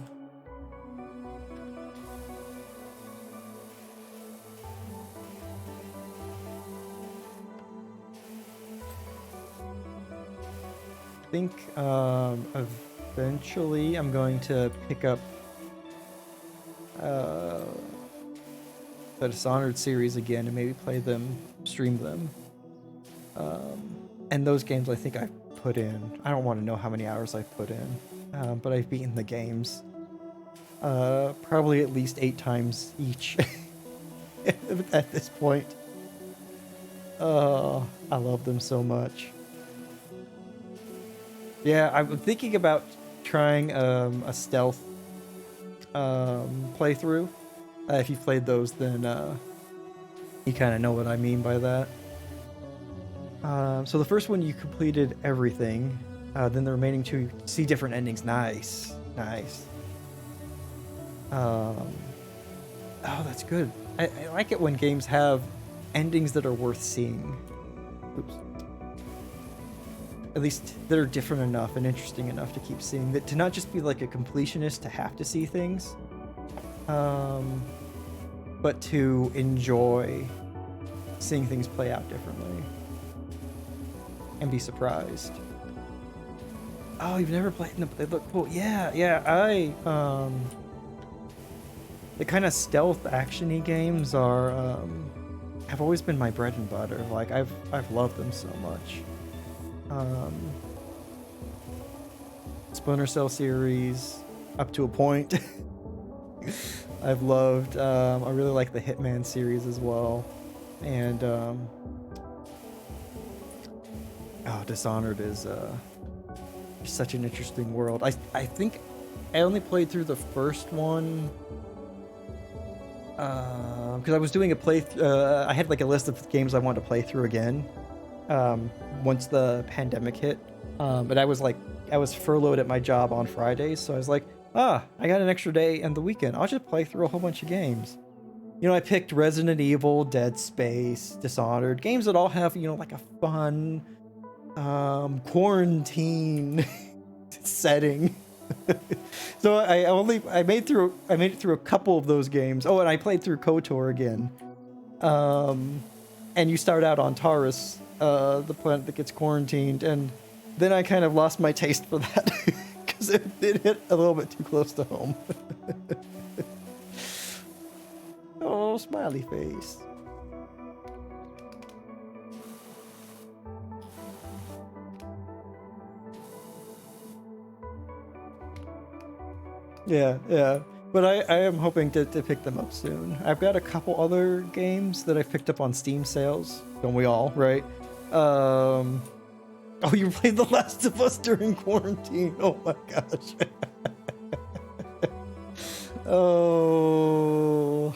I think eventually I'm going to pick up the Dishonored series again and maybe play them, stream them. And those games I think I've put in, I don't want to know how many hours I've put in, but I've beaten the games probably at least 8 times each at this point. I love them so much. Yeah, I'm thinking about trying a stealth playthrough. If you've played those, then you kind of know what I mean by that. So the first one you completed everything, then the remaining 2 you see different endings. Nice. Oh, that's good. I like it when games have endings that are worth seeing. Oops. At least that are different enough and interesting enough to keep seeing. That to not just be like a completionist to have to see things, but to enjoy seeing things play out differently and be surprised. Oh, you've never played them, but they look cool. Yeah, the kind of stealth actiony games are have always been my bread and butter. Like I've loved them so much. Splinter Cell series up to a point. I've loved. I really like the Hitman series as well, and Dishonored is such an interesting world. I think I only played through the first one because I was doing a I had like a list of games I wanted to play through again once the pandemic hit, but I was furloughed at my job on Fridays, so I was like, I got an extra day and the weekend, I'll just play through a whole bunch of games. You know, I picked Resident Evil, Dead Space, Dishonored, games that all have, you know, like a fun quarantine setting. So I made it through a couple of those games. Oh, and I played through KOTOR again. And you start out on Taurus, the planet that gets quarantined, and then I kind of lost my taste for that because it hit a little bit too close to home. Oh, smiley face. Yeah. But I am hoping to pick them up soon. I've got a couple other games that I've picked up on Steam sales. Don't we all, right? Oh, you played The Last of Us during quarantine. Oh my gosh. Oh.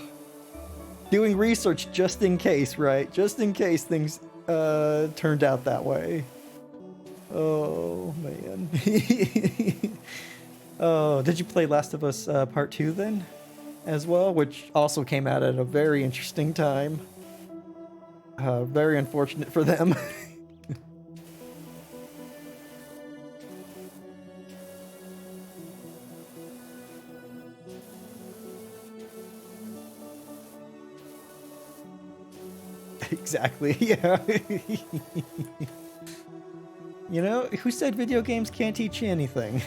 Doing research just in case, right? Just in case things turned out that way. Oh, man. Oh, did you play Last of Us Part 2 then, as well? Which also came out at a very interesting time. Very unfortunate for them. Exactly, yeah. You know, who said video games can't teach you anything?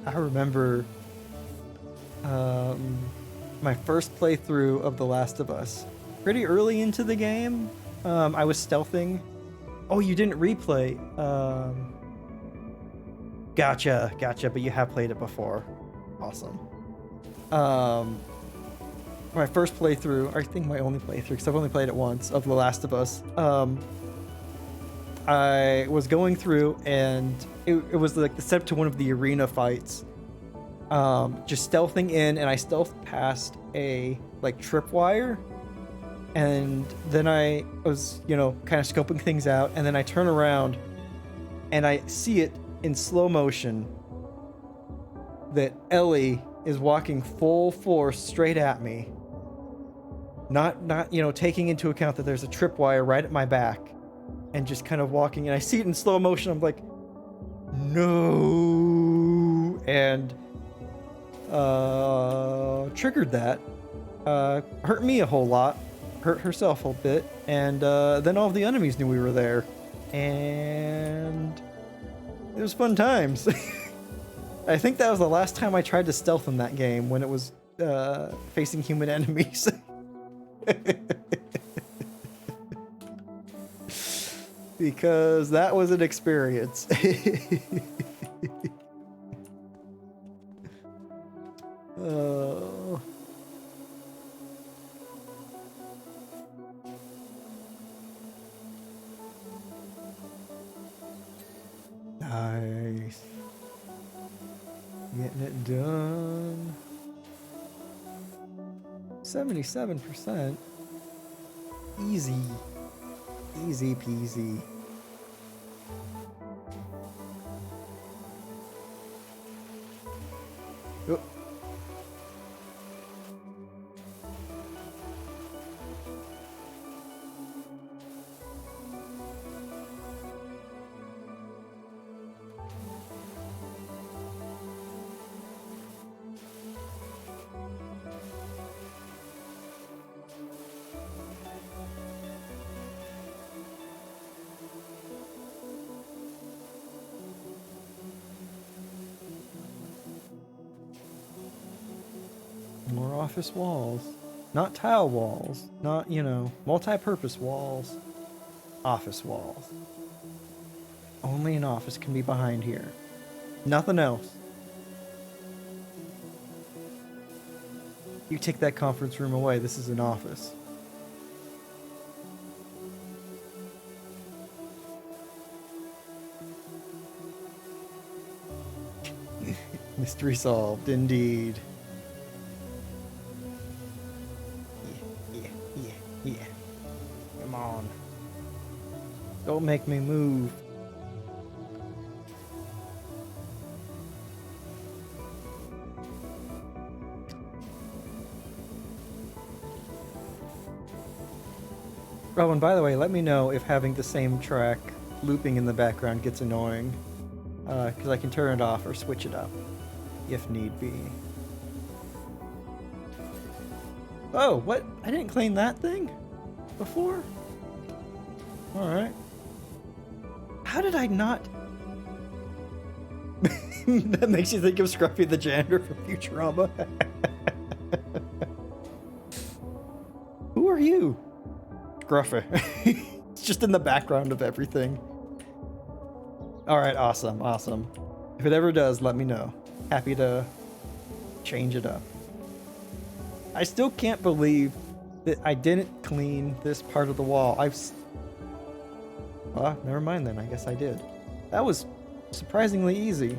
I remember my first playthrough of The Last of Us. Pretty early into the game, I was stealthing Oh, you didn't replay. Gotcha. But you have played it before. Awesome. My first playthrough, I think my only playthrough, because I've only played it once, of The Last of Us. I was going through, and it was like the setup to one of the arena fights. Just stealthing in, and I stealthed past a like tripwire, and then I was, kind of scoping things out, and then I turn around, and I see it in slow motion that Ellie is walking full force straight at me. Not taking into account that there's a tripwire right at my back, and just kind of walking, and I see it in slow motion. I'm like, no, and triggered that. Hurt me a whole lot, hurt herself a bit, and then all of the enemies knew we were there, and it was fun times. I think that was the last time I tried to stealth in that game, when it was facing human enemies. Because that was an experience. Oh. Nice. Getting it done. 77%. Easy. Easy peasy. Oh. More office walls. Not tile walls. Not, multi-purpose walls. Office walls. Only an office can be behind here. Nothing else. You take that conference room away, this is an office. Mystery solved, indeed. Yeah. Come on. Don't make me move. Oh, and by the way, let me know if having the same track looping in the background gets annoying. Because I can turn it off or switch it up, if need be. Oh, what? I didn't clean that thing before? Alright. How did I not? That makes you think of Scruffy the janitor from Futurama. Who are you? Scruffy. It's just in the background of everything. Alright, awesome. If it ever does, let me know. Happy to change it up. I still can't believe that I didn't clean this part of the wall. Never mind then. I guess I did. That was surprisingly easy.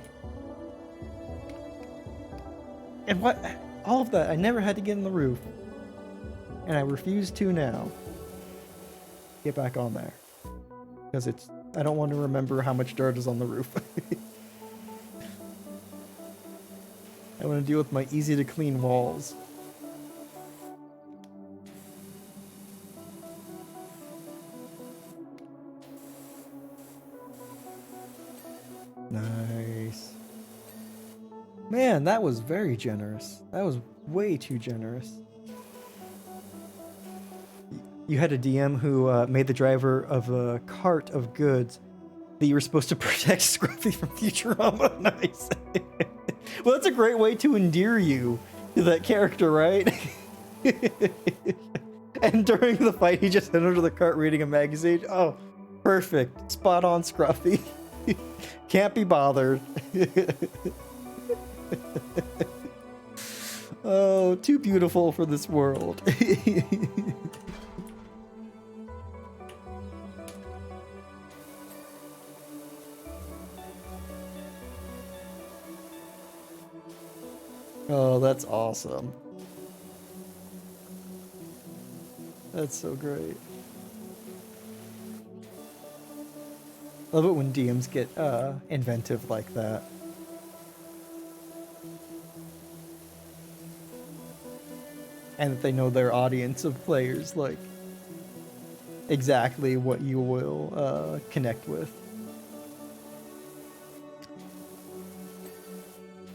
And what? All of that. I never had to get in the roof. And I refuse to now. Get back on there. Because I don't want to remember how much dirt is on the roof. I want to deal with my easy to clean walls. Nice. Man, that was very generous. That was way too generous. You had a DM who made the driver of a cart of goods that you were supposed to protect Scruffy from Futurama. Nice. Well, that's a great way to endear you to that character, right? And during the fight, he just went under the cart reading a magazine. Oh, perfect. Spot on, Scruffy. Can't be bothered. Oh, too beautiful for this world. Oh, that's awesome. That's so great. Love it when DMs get inventive like that. And that they know their audience of players, like, exactly what you will connect with.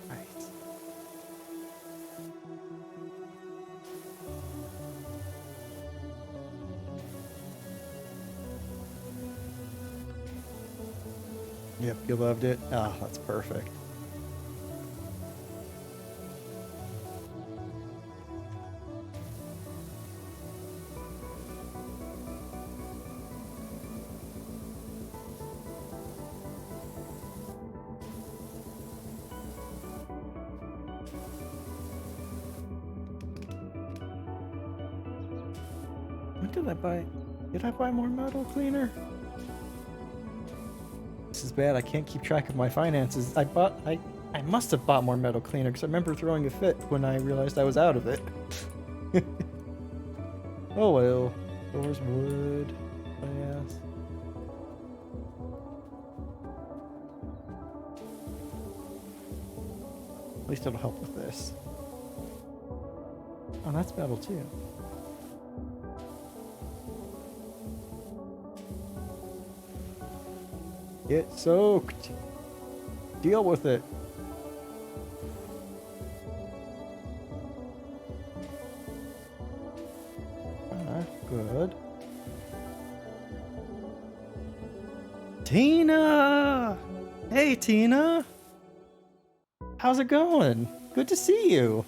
Right. Yep, you loved it. Ah, that's perfect. What did I buy? Did I buy more metal cleaner? This is bad. I can't keep track of my finances. I must have bought more metal cleaner because I remember throwing a fit when I realized I was out of it. Oh well. Doors, wood, glass. At least it'll help with this. Oh, that's metal too. Get soaked. Deal with it. Good. Tina! Hey, Tina! How's it going? Good to see you.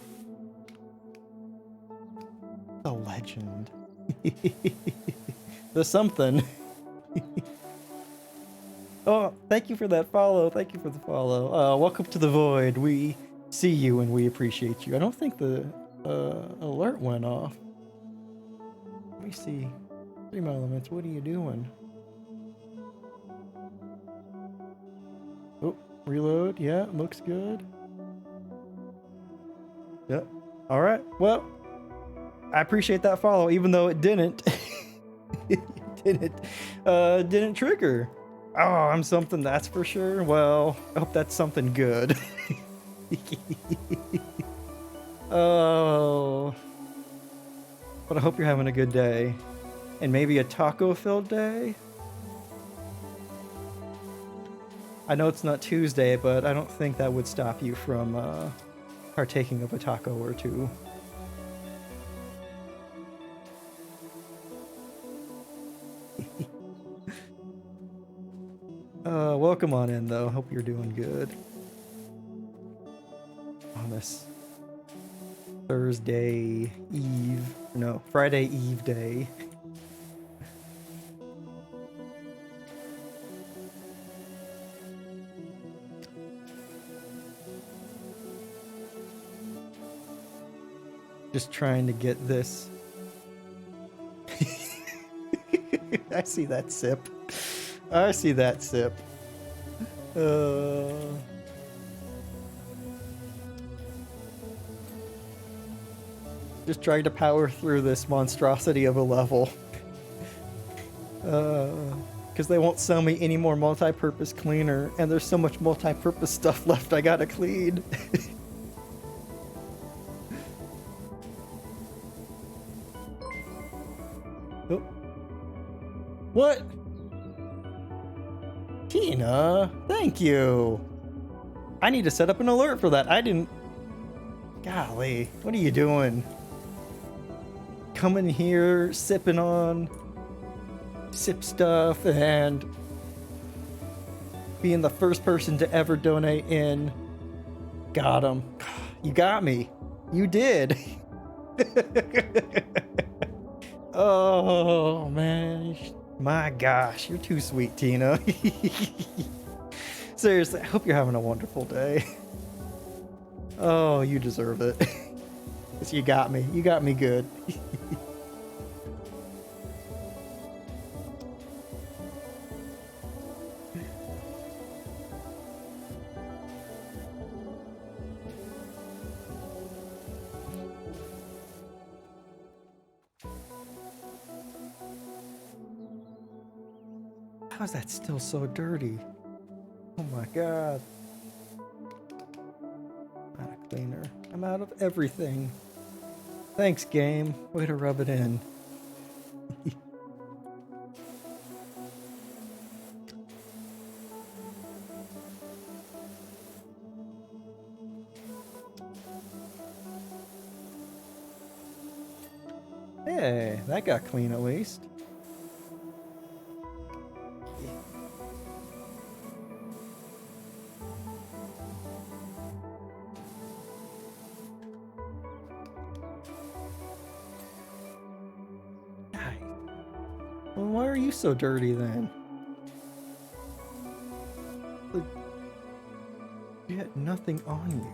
The legend. The something. Oh, thank you for that follow. Thank you for the follow. Welcome to the void. We see you and we appreciate you. I don't think the alert went off. Let me see. Stream elements, what are you doing? Oh, reload. Yeah, looks good. Yep. All right. Well, I appreciate that follow, even though it didn't. It didn't trigger. Oh, I'm something, that's for sure. Well, I hope that's something good. Oh. But I hope you're having a good day. And maybe a taco-filled day? I know it's not Tuesday, but I don't think that would stop you from partaking of a taco or two. Welcome on in, though. Hope you're doing good on this Thursday Eve. No, Friday Eve day. Just trying to get this. I see that sip. I see that sip. Just trying to power through this monstrosity of a level. Because they won't sell me any more multi-purpose cleaner, and there's so much multi-purpose stuff left I gotta clean. Oh. What? Tina, thank you. I need to set up an alert for that. I didn't. Golly, what are you doing? Coming here, sipping on sip stuff, and being the first person to ever donate in. Got him. You got me. You did. Oh, man. My gosh, you're too sweet, Tina. Seriously, I hope you're having a wonderful day. Oh, you deserve it. 'Cause you got me. You got me good. How's that still so dirty? Oh my god. Out of cleaner. I'm out of everything. Thanks, game. Way to rub it in. Hey, that got clean at least. Nice. Well, why are you so dirty then? You had nothing on you.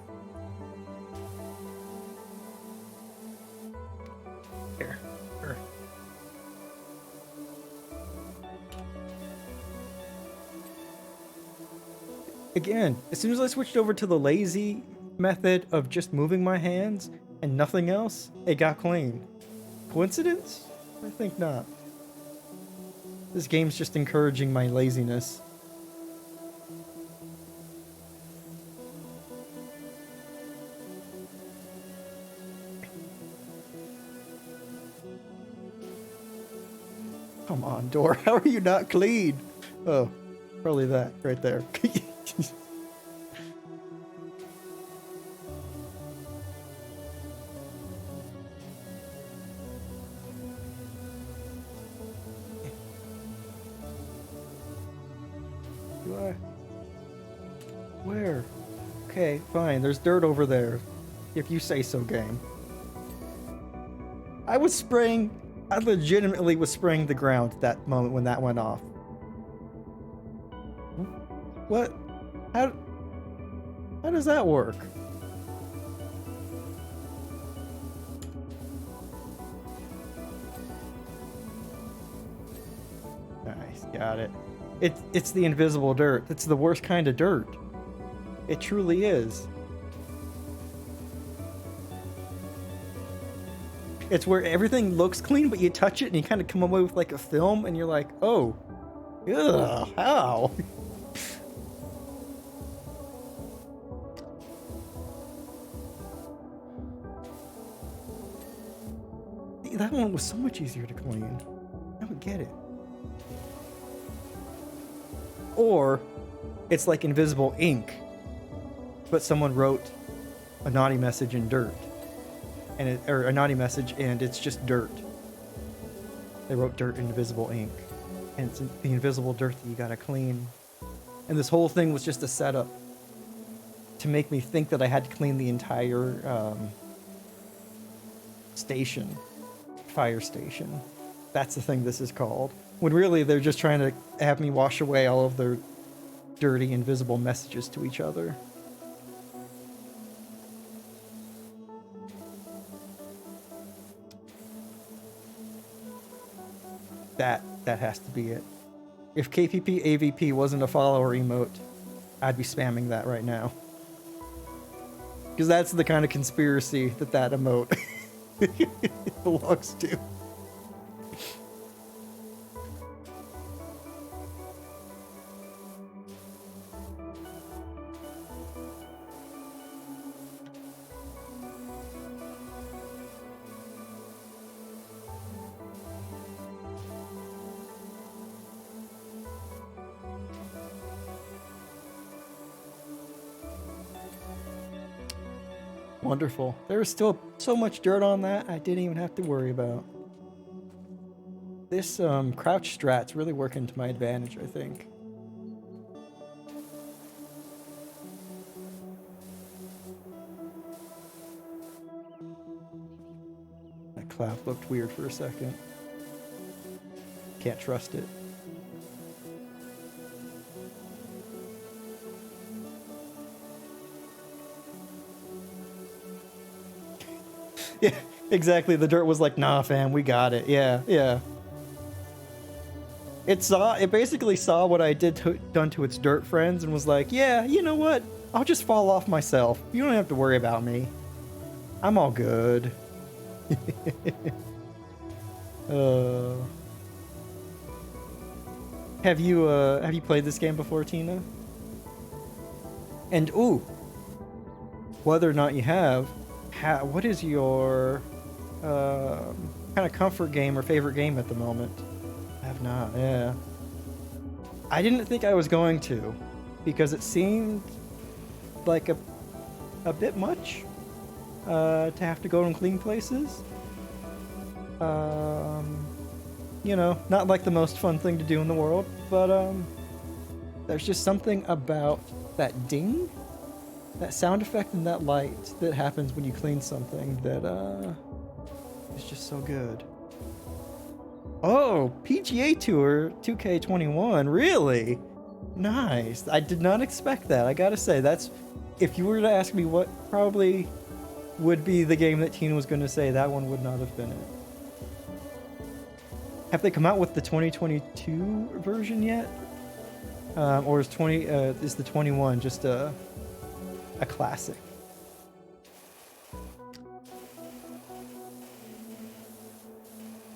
Here. Here. Again, as soon as I switched over to the lazy method of just moving my hands and nothing else, it got clean. Coincidence? I think not. This game's just encouraging my laziness. Come on, door. How are you not clean? Oh, probably that right there. Do I? Where? Okay, fine. There's dirt over there. If you say so, game. I legitimately was spraying the ground at that moment when that went off. What? How does that work? Nice, got it. It's the invisible dirt. It's the worst kind of dirt. It truly is. It's where everything looks clean, but you touch it and you kind of come away with like a film, and you're like, oh, ugh, how? That one was so much easier to clean. I don't get it. Or it's like invisible ink, but someone wrote a naughty message in dirt, or a naughty message, and it's just dirt. They wrote dirt in invisible ink, and it's the invisible dirt that you gotta clean. And this whole thing was just a setup to make me think that I had to clean the entire station, fire station. That's the thing this is called. When really they're just trying to have me wash away all of their dirty, invisible messages to each other. That has to be it. If KPP AVP wasn't a follower emote, I'd be spamming that right now. Because that's the kind of conspiracy that emote belongs to. Wonderful. There was still so much dirt on that I didn't even have to worry about. This crouch strat's really working to my advantage, I think. That cloud looked weird for a second. can't trust it. Yeah, exactly. The dirt was like, nah, fam, we got it. Yeah, yeah. It basically saw what I done to its dirt friends and was like, yeah, you know what? I'll just fall off myself. You don't have to worry about me. I'm all good. uh, have you played this game before, Tina? And ooh, whether or not you have, what is your kind of comfort game or favorite game at the moment? I have not. Yeah. I didn't think I was going to, because it seemed like a bit much to have to go and clean places. You know, not like the most fun thing to do in the world, but there's just something about that ding, that sound effect and that light that happens when you clean something that is just so good. Oh, PGA Tour 2K21, really? Nice. I did not expect that. I gotta say, that's, if you were to ask me what probably would be the game that Tina was going to say, that one would not have been it. Have they come out with the 2022 version yet? Or is the 21 just a classic?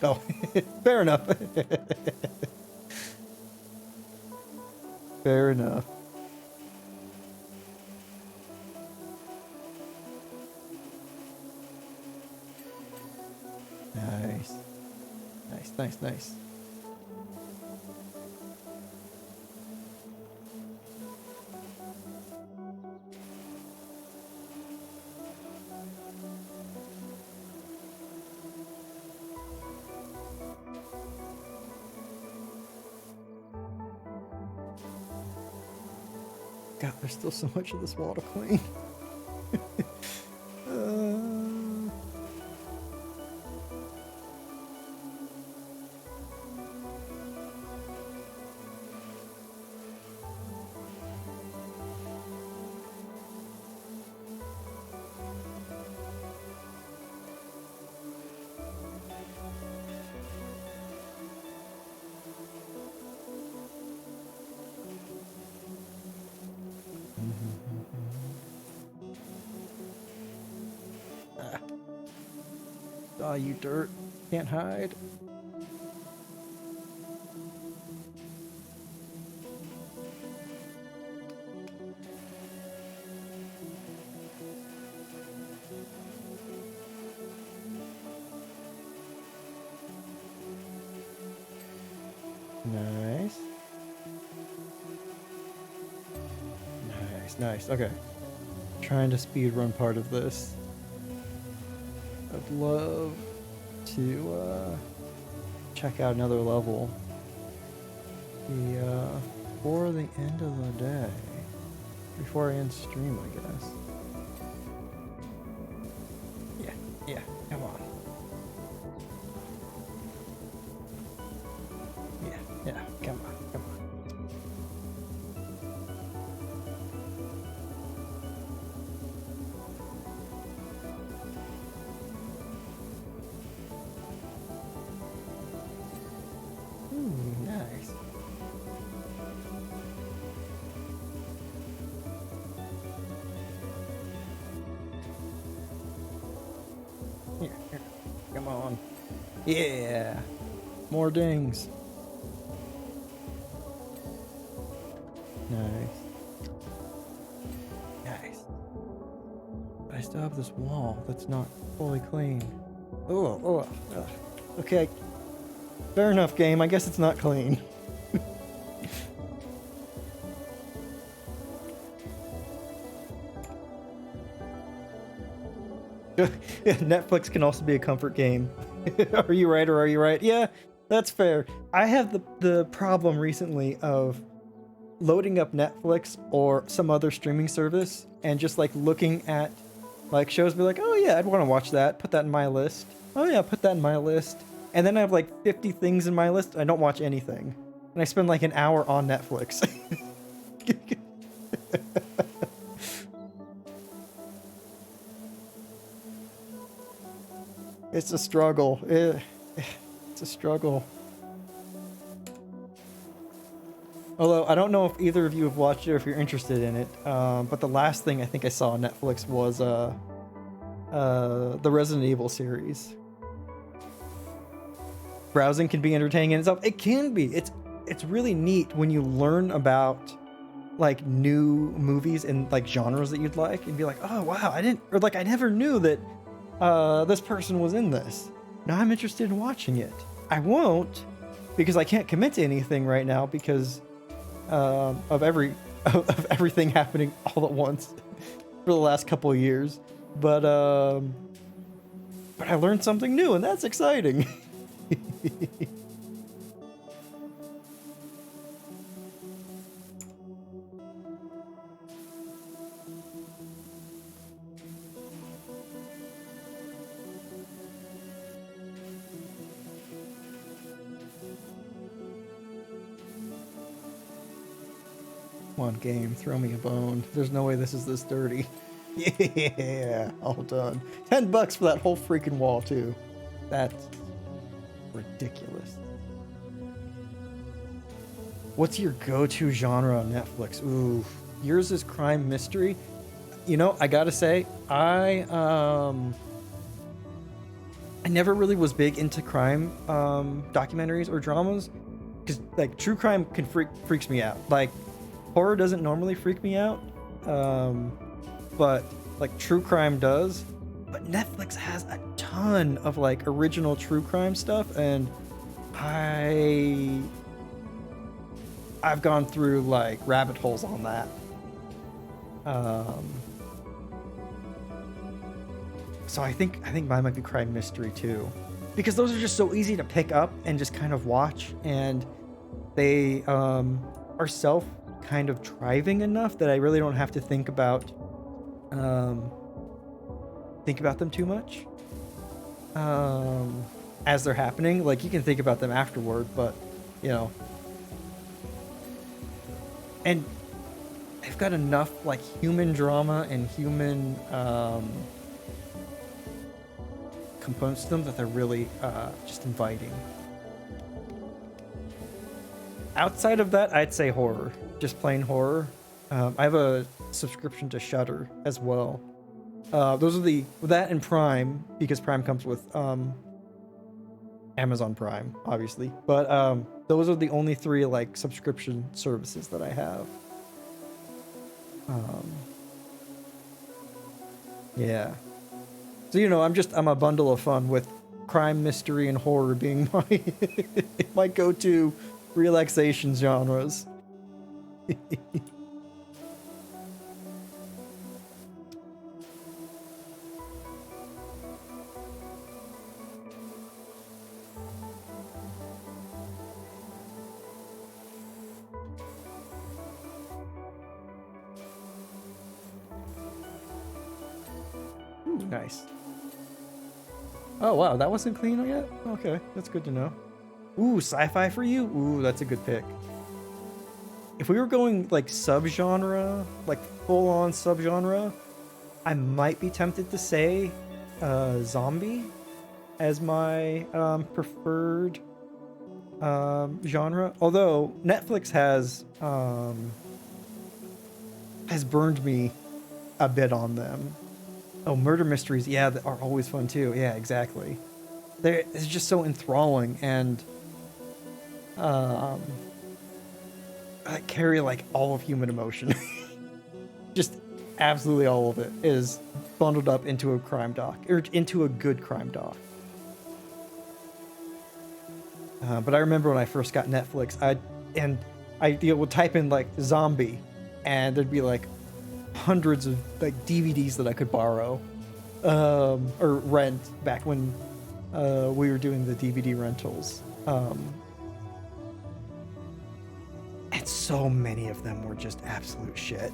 Oh, fair enough. Fair enough. Nice. Nice, nice, nice. God, there's still so much of this wall to clean. Ah, you dirt. Can't hide. Nice. Nice, nice. Okay. Trying to speed run part of this. I'd love to check out another level before the end of the day, before I end stream, I guess. Yeah, yeah, come on. Yeah, yeah, come on, come on. Nice. Here, here. Come on. Yeah. More dings. Nice. Nice. But I still have this wall that's not fully clean. Oh. Okay. Fair enough, game. I guess it's not clean. Netflix can also be a comfort game. Are you right or are you right? Yeah, that's fair. I have the problem recently of loading up Netflix or some other streaming service and just like looking at like shows, be like, oh yeah, I'd want to watch that. Put that in my list. Oh yeah, put that in my list. And then I have like 50 things in my list. I don't watch anything. And I spend like an hour on Netflix. It's a struggle. It's a struggle. Although, I don't know if either of you have watched it or if you're interested in it. But the last thing I think I saw on Netflix was the Resident Evil series. Browsing can be entertaining in itself. It can be. It's really neat when you learn about like new movies and like genres that you'd like and be like, oh wow, I never knew that this person was in this. Now I'm interested in watching it. I won't, because I can't commit to anything right now because of everything happening all at once for the last couple of years. But I learned something new, and that's exciting. Come on, game, throw me a bone. There's no way this is this dirty. Yeah, all done. $10 for that whole freaking wall too. That's ridiculous. What's your go-to genre on Netflix? Ooh, yours is crime mystery. You know, I gotta say, I never really was big into crime documentaries or dramas, because like true crime freaks me out. Like horror doesn't normally freak me out, but like true crime does. But Netflix has a ton of like original true crime stuff, and I've gone through like rabbit holes on that. So I think mine might be crime mystery too, because those are just so easy to pick up and just kind of watch, and they are self kind of driving enough that I really don't have to think about them too much as they're happening. Like you can think about them afterward, but you know, and they've got enough like human drama and human components to them that they're really just inviting. Outside of that, I'd say horror, just plain horror. I have a subscription to Shudder as well. Those are that and Prime, because Prime comes with Amazon Prime, obviously. But those are the only three like subscription services that I have. Yeah. So you know, I'm a bundle of fun, with crime, mystery, and horror being my go-to relaxation genres. Ooh, nice. Oh wow, that wasn't clean yet? Okay, that's good to know. Ooh, sci-fi for you? Ooh, that's a good pick. If we were going like subgenre, like full-on subgenre, I might be tempted to say zombie as my preferred genre. Although Netflix has burned me a bit on them. Oh, murder mysteries, yeah, that are always fun too. Yeah, exactly. It's just so enthralling, and I carry like all of human emotion. Just absolutely all of it is bundled up into a crime doc, or into a good crime doc. But I remember when I first got Netflix, I would type in like zombie, and there'd be like hundreds of like DVDs that I could borrow or rent back when we were doing the DVD rentals. And so many of them were just absolute shit.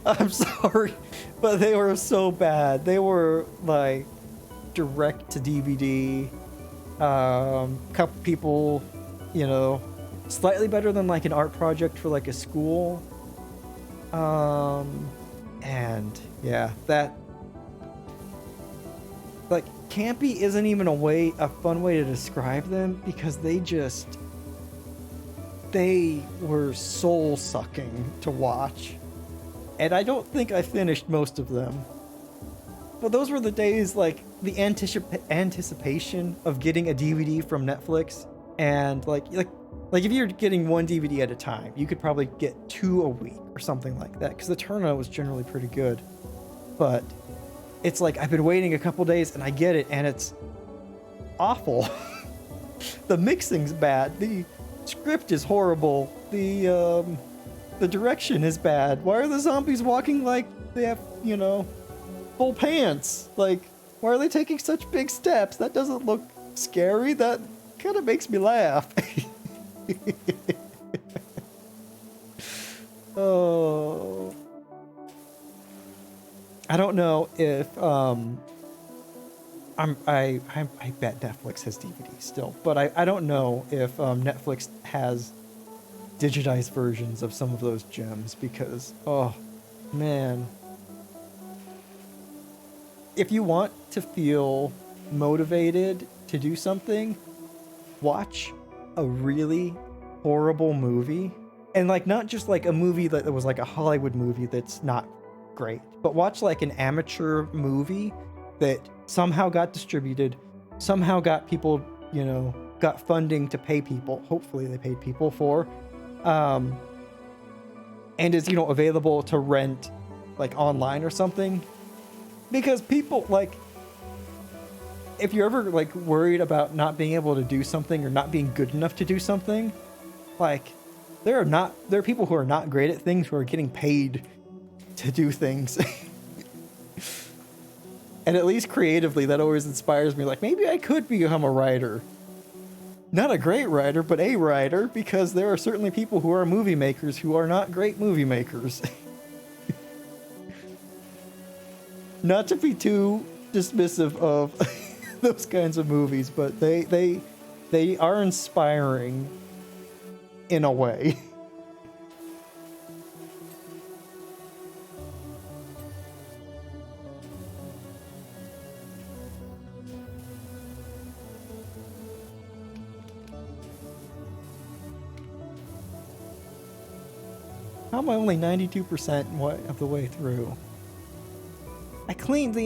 I'm sorry, but they were so bad. They were like direct to DVD Couple people, you know, slightly better than like an art project for like a school. And yeah, that like campy isn't even a fun way to describe them, because they were soul sucking to watch. And I don't think I finished most of them. But those were the days, like the anticipation of getting a DVD from Netflix, and like if you're getting one DVD at a time, you could probably get 2 a week or something like that, because the turnout was generally pretty good. But it's like I've been waiting a couple days and I get it, and it's awful. The mixing's bad. The script is horrible. The direction is bad. Why are the zombies walking like they have, you know, full pants? Like, why are they taking such big steps? That doesn't look scary. That kind of makes me laugh. Oh, I don't know if I bet Netflix has DVDs still, but I don't know if Netflix has digitized versions of some of those gems, because oh man, if you want to feel motivated to do something, watch a really horrible movie. And like, not just like a movie that was like a Hollywood movie that's not great, but watch like an amateur movie that somehow got distributed, somehow got people, you know, got funding to pay people. Hopefully they paid people for, and is, you know, available to rent like online or something. Because people, like, if you're ever like worried about not being able to do something or not being good enough to do something, like there are people who are not great at things who are getting paid to do things. And at least creatively, that always inspires me. Like, maybe I could become a writer. Not a great writer, but a writer, because there are certainly people who are movie makers who are not great movie makers. Not to be too dismissive of those kinds of movies, but they are inspiring in a way. How am I only 92% of the way through? I cleaned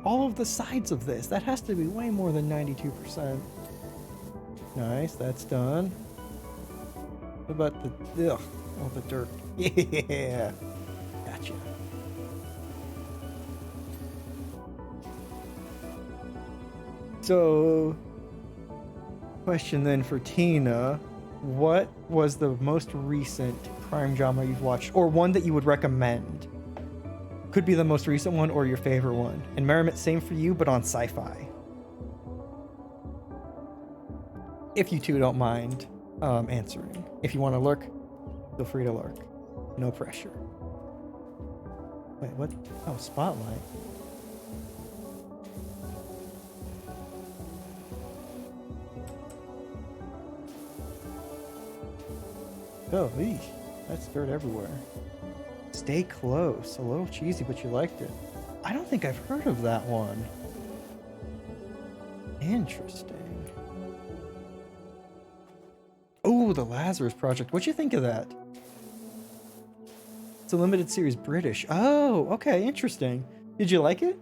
all of the sides of this. That has to be way more than 92%. Nice, that's done. What about the, the dirt? Yeah, gotcha. So, question then for Tina. What was the most recent crime drama you've watched, or one that you would recommend? Could be the most recent one or your favorite one. And Merrimet, same for you, but on sci-fi. If you two don't mind answering. If you want to lurk, feel free to lurk. No pressure. Wait, what? Oh, Spotlight. Oh, eesh. That's dirt everywhere. Stay Close. A little cheesy, but you liked it. I don't think I've heard of that one. Interesting. Oh, The Lazarus Project. What'd you think of that? It's a limited series, British. Oh, okay, interesting. Did you like it?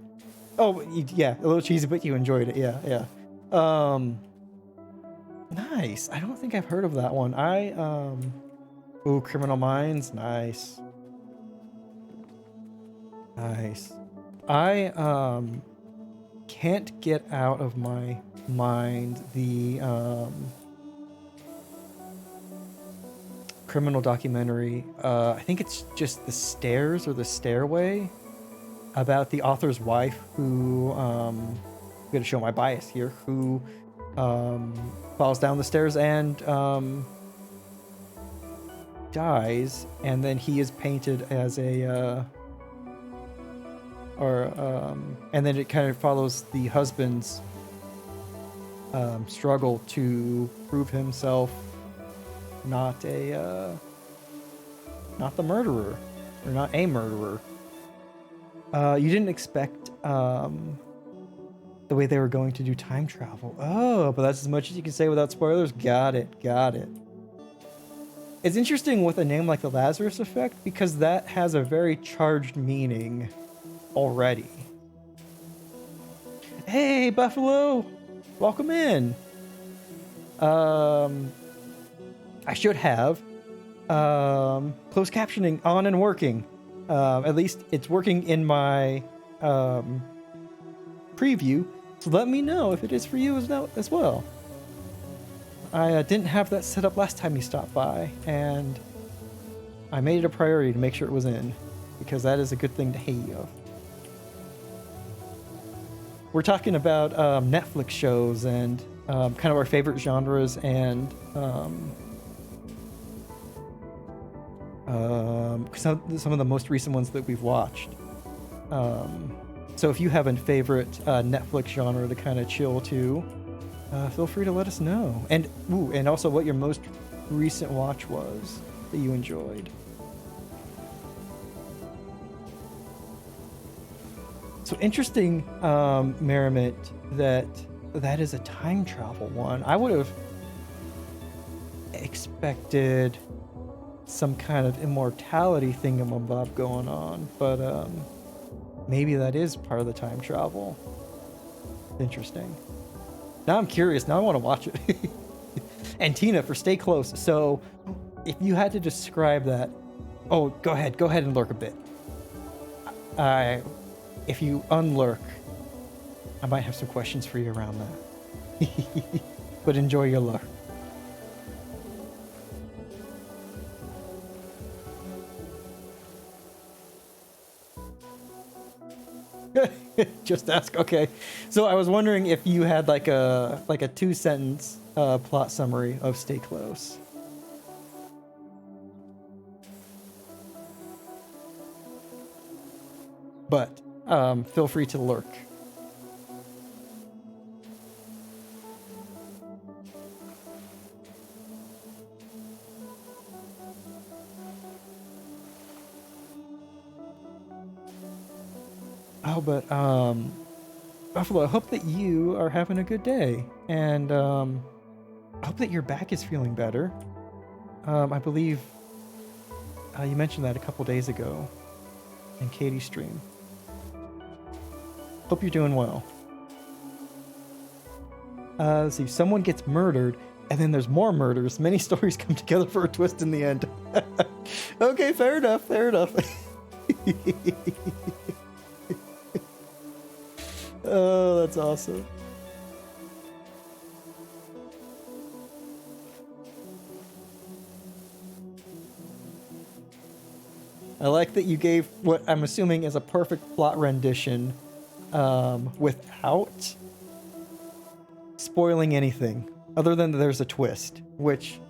Oh, yeah, a little cheesy, but you enjoyed it. Yeah, yeah. Nice. I don't think I've heard of that one. Oh, Criminal Minds. Nice. Nice. I can't get out of my mind the criminal documentary. I think it's just The Stairs or The Stairway, about the author's wife who I'm gonna show my bias here, who falls down the stairs and dies, and then he is painted as a and then it kind of follows the husband's struggle to prove himself not the murderer, or not a murderer. You didn't expect the way they were going to do time travel. Oh, but that's as much as you can say without spoilers. Got it. It's interesting with a name like the Lazarus Effect, because that has a very charged meaning already. Hey, Buffalo! Welcome in! I should have closed captioning on and working. At least it's working in my preview, so let me know if it is for you as well. I didn't have that set up last time you stopped by, and I made it a priority to make sure it was in, because that is a good thing to have. We're talking about Netflix shows and kind of our favorite genres and some of the most recent ones that we've watched. So if you have a favorite Netflix genre to kind of chill to, feel free to let us know. And also what your most recent watch was that you enjoyed. So interesting, Merrimit, that is a time travel one. I would have expected some kind of immortality thingamabob going on, but maybe that is part of the time travel. Interesting. Now I'm curious. Now I want to watch it. And Tina for Stay Close. So if you had to describe that, go ahead and lurk a bit. If you unlurk, I might have some questions for you around that. But enjoy your lurk. Just ask. Okay. So I was wondering if you had like a 2-sentence plot summary of Stay Close. But feel free to lurk. Oh, but Buffalo, I hope that you are having a good day, and I hope that your back is feeling better. I believe you mentioned that a couple days ago in Katie's stream. Hope you're doing well. Let's see. Someone gets murdered, and then there's more murders. Many stories come together for a twist in the end. Okay, fair enough. Oh, that's awesome. I like that you gave what I'm assuming is a perfect plot rendition without spoiling anything, other than there's a twist, which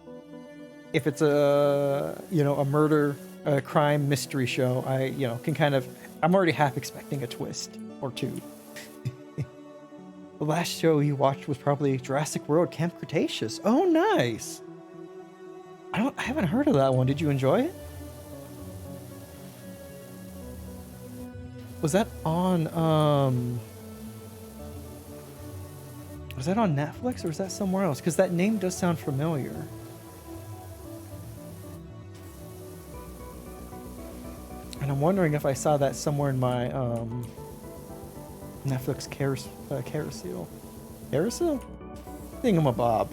if it's a murder, a crime mystery show, I can kind of, I'm already half expecting a twist or two. The last show you watched was probably Jurassic World Camp Cretaceous. Oh, nice. I haven't heard of that one. Did you enjoy it? Was that on Netflix or was that somewhere else? Because that name does sound familiar. And I'm wondering if I saw that somewhere in my Netflix carousel. Carousel? Thingamabob.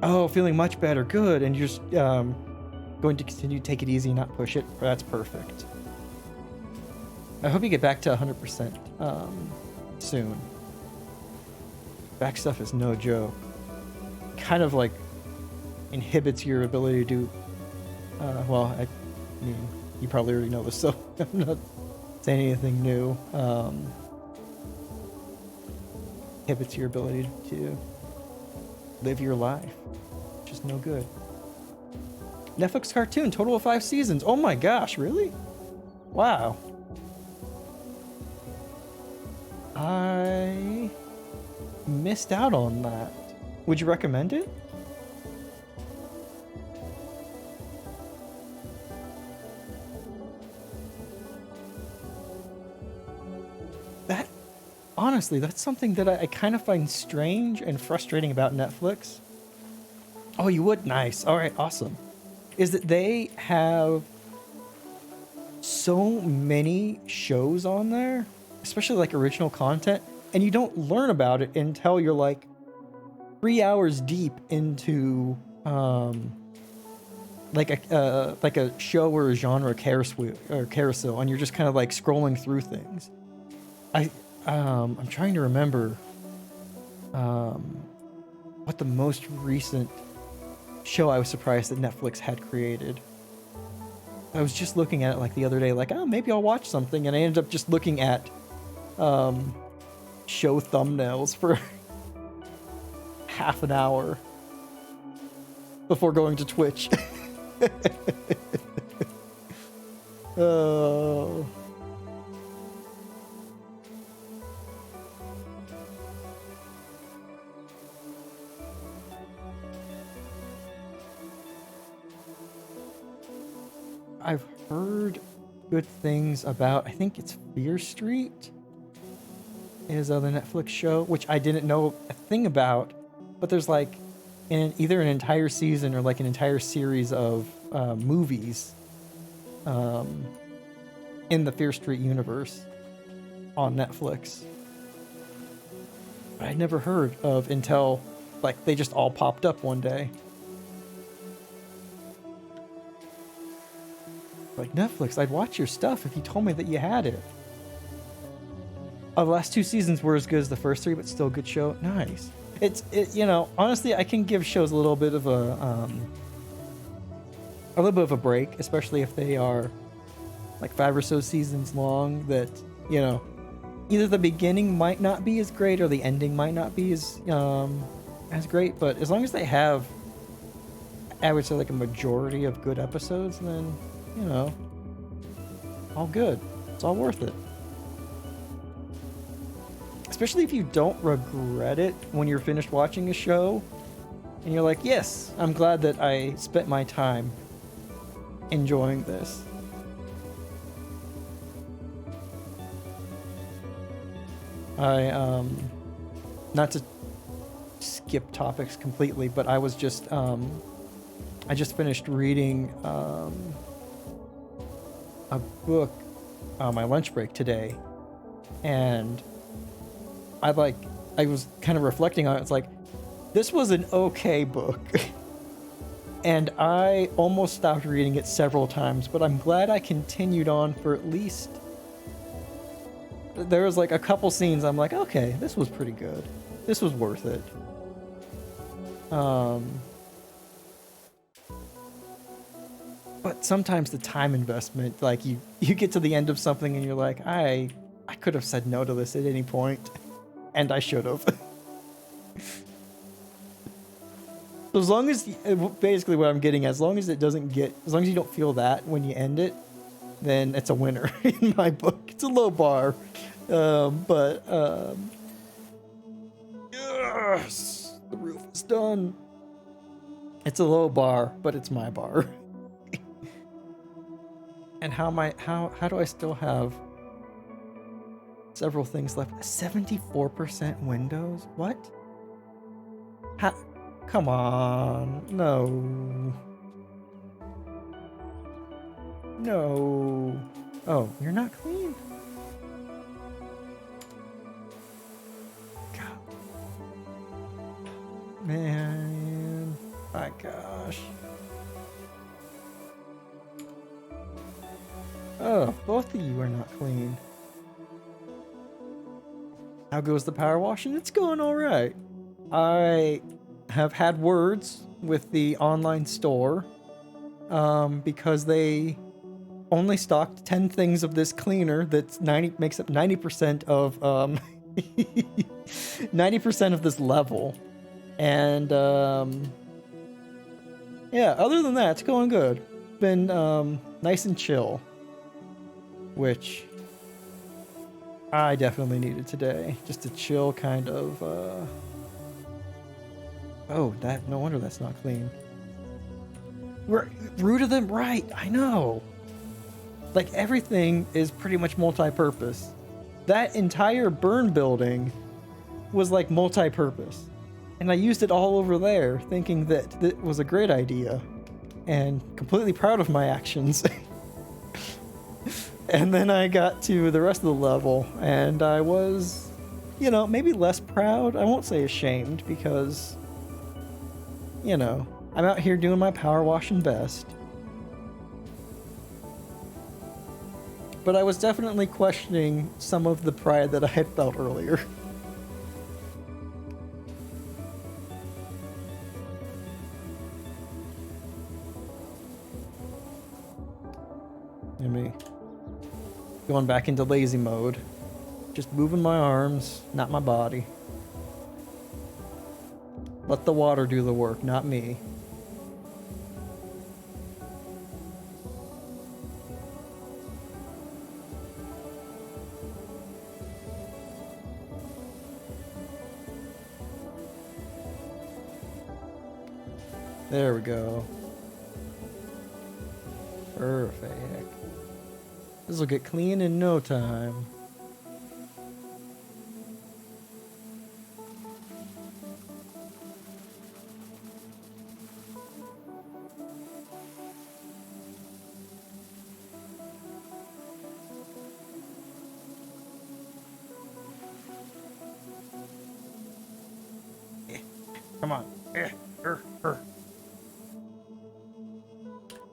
Oh, feeling much better. Good. And you're just going to continue to take it easy, not push it. That's perfect. I hope you get back to 100% soon. Back stuff is no joke. Kind of like inhibits your ability to do. Well, I mean, you probably already know this, so I'm not saying anything new. Inhibits your ability to live your life, which is no good. Netflix cartoon, total of 5 seasons. Oh my gosh, really? Wow. missed out on that. Would you recommend it? That, honestly, that's something that I kind of find strange and frustrating about Netflix. Oh, you would? Nice. All right, awesome. Is that they have so many shows on there, especially like original content, and you don't learn about it until you're like 3 hours deep into like a show or a genre carousel, and you're just kind of like scrolling through things. I'm trying to remember what the most recent show I was surprised that Netflix had created. I was just looking at it like the other day, like, oh, maybe I'll watch something, and I ended up just looking at show thumbnails for half an hour before going to Twitch. Oh. I've heard good things about, I think it's Fear Street is the Netflix show, which I didn't know a thing about, but there's like either an entire season or like an entire series of movies in the Fear Street universe on Netflix. But I'd never heard of until like they just all popped up one day. Like, Netflix, I'd watch your stuff if you told me that you had it. Oh, the last 2 seasons were as good as the first 3, but still a good show. Nice. You know, honestly, I can give shows a little bit of a break, especially if they are like 5 or so seasons long. That, you know, either the beginning might not be as great or the ending might not be as great. But as long as they have, I would say, like a majority of good episodes, then, you know, all good. It's all worth it. Especially if you don't regret it when you're finished watching a show and you're like, yes, I'm glad that I spent my time enjoying this. Not to skip topics completely, but I was just, I just finished reading a book on my lunch break today, and I was kind of reflecting on it. It's like, this was an okay book, and I almost stopped reading it several times, but I'm glad I continued on for at least, there was like a couple scenes I'm like, okay, this was pretty good. This was worth it. But sometimes the time investment, like you get to the end of something and you're like, I could have said no to this at any point, and I should have. So as long as, basically what I'm getting, as long as you don't feel that when you end it, then it's a winner in my book. It's a low bar, but yes, the roof is done. It's a low bar, but it's my bar. And how do I still have several things left? 74% Windows? What? Come on. No. No. Oh, you're not clean? God. Man. My gosh. Oh, both of you are not clean. How goes the power washing? It's going alright. I have had words with the online store because they only stocked 10 things of this cleaner that's makes up 90% of 90% of this level. And yeah, other than that, it's going good. Been nice and chill. Which I definitely need it today. Just to chill, kind of. Oh, that no wonder that's not clean. We're root of them, right? I know. Like everything is pretty much multi-purpose. That entire burn building was like multi-purpose, and I used it all over there, thinking that it was a great idea, and completely proud of my actions. And then I got to the rest of the level, and I was, you know, maybe less proud. I won't say ashamed, because, you know, I'm out here doing my power washing best. But I was definitely questioning some of the pride that I had felt earlier. And me going back into lazy mode. Just moving my arms, not my body. Let the water do the work, not me. There we go. Perfect. This will get clean in no time. Come on.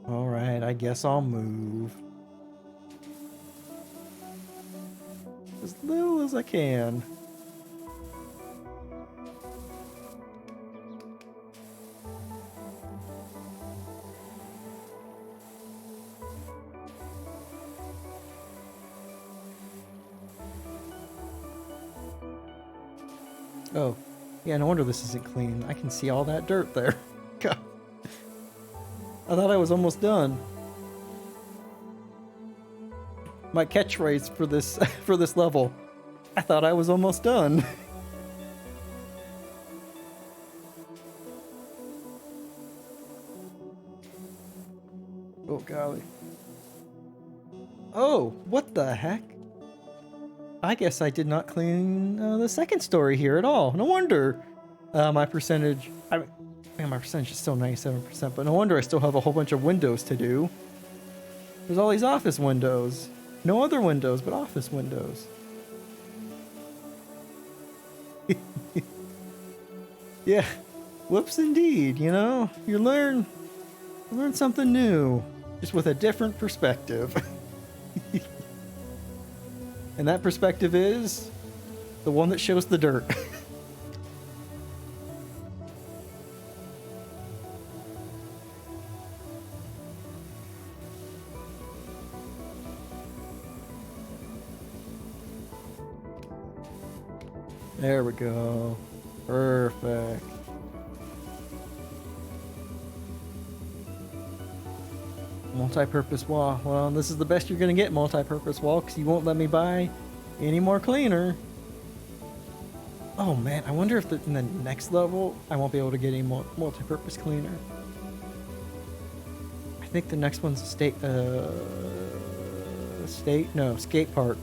All right, I guess I'll move. As little as I can. Oh, yeah, no wonder this isn't clean. I can see all that dirt there. God. I thought I was almost done. My catchphrase for this for this level. I thought I was almost done. Oh golly. Oh, what the heck? I guess I did not clean the second story here at all. No wonder my percentage... Man, my percentage is still 97%, but no wonder I still have a whole bunch of windows to do. There's all these office windows. No other windows, but office windows. Yeah. Whoops indeed, you know? You learn something new, just with a different perspective. And that perspective is the one that shows the dirt. There we go. Perfect. Multi-purpose wall. Well, this is the best you're gonna get, multi-purpose wall, because you won't let me buy any more cleaner. Oh man, I wonder if in the next level I won't be able to get any more multi-purpose cleaner. I think the next one's skate park.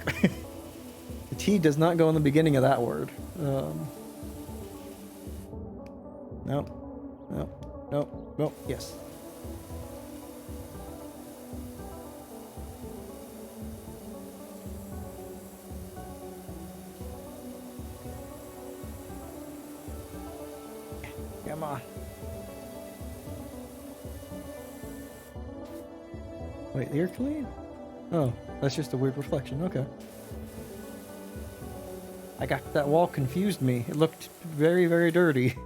The T does not go in the beginning of that word. No, yes. Come on. Wait, they're clean? Oh, that's just a weird reflection. Okay. That wall confused me. It looked very, very dirty.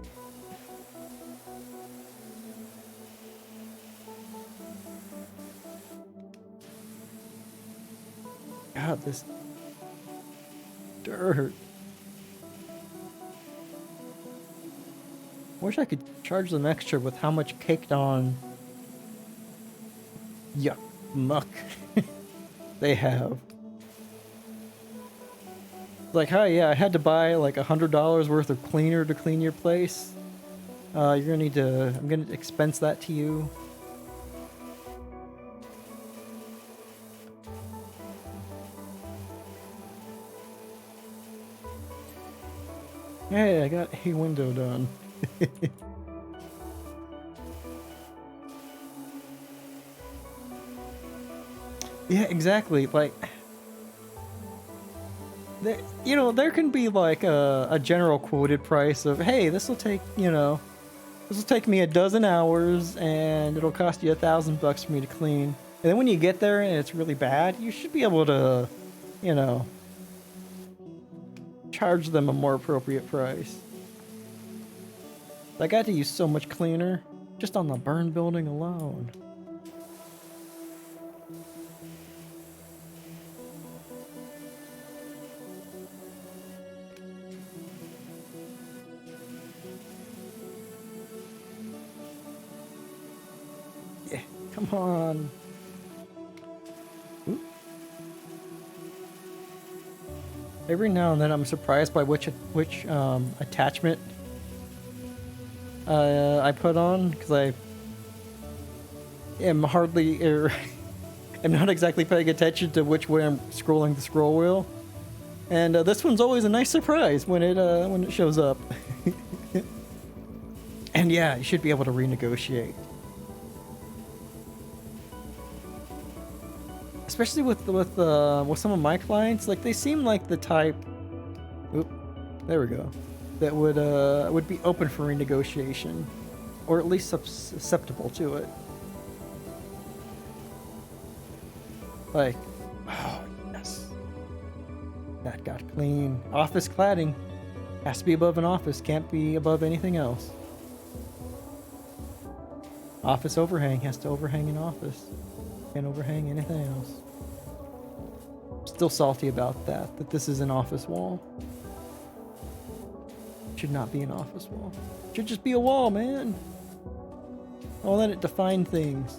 God, this dirt. Wish I could charge them extra with how much caked on yuck muck they have. Like, hi, yeah, I had to buy like $100 worth of cleaner to clean your place. You're gonna need to, I'm gonna expense that to you. Hey, I got a window done. Yeah, exactly. Like, there, you know, there can be like a general quoted price of, hey, this will take, you know, this will take me a dozen hours and it'll cost you $1,000 for me to clean. And then when you get there and it's really bad, you should be able to, you know, charge them a more appropriate price. I got to use so much cleaner just on the burn building alone. Yeah, come on. Ooh. Every now and then I'm surprised by which attachment I put on, because I am hardly, I'm not exactly paying attention to which way I'm scrolling the scroll wheel. And this one's always a nice surprise when it shows up. And yeah, you should be able to renegotiate. Especially with some of my clients, like they seem like the type. Oop, there we go. That would be open for renegotiation, or at least susceptible to it. Like, oh yes, that got clean. Office cladding has to be above an office, can't be above anything else. Office overhang has to overhang an office, can't overhang anything else. Still salty about that this is an office wall. Should not be an office wall. Should just be a wall, man. Don't let it define things.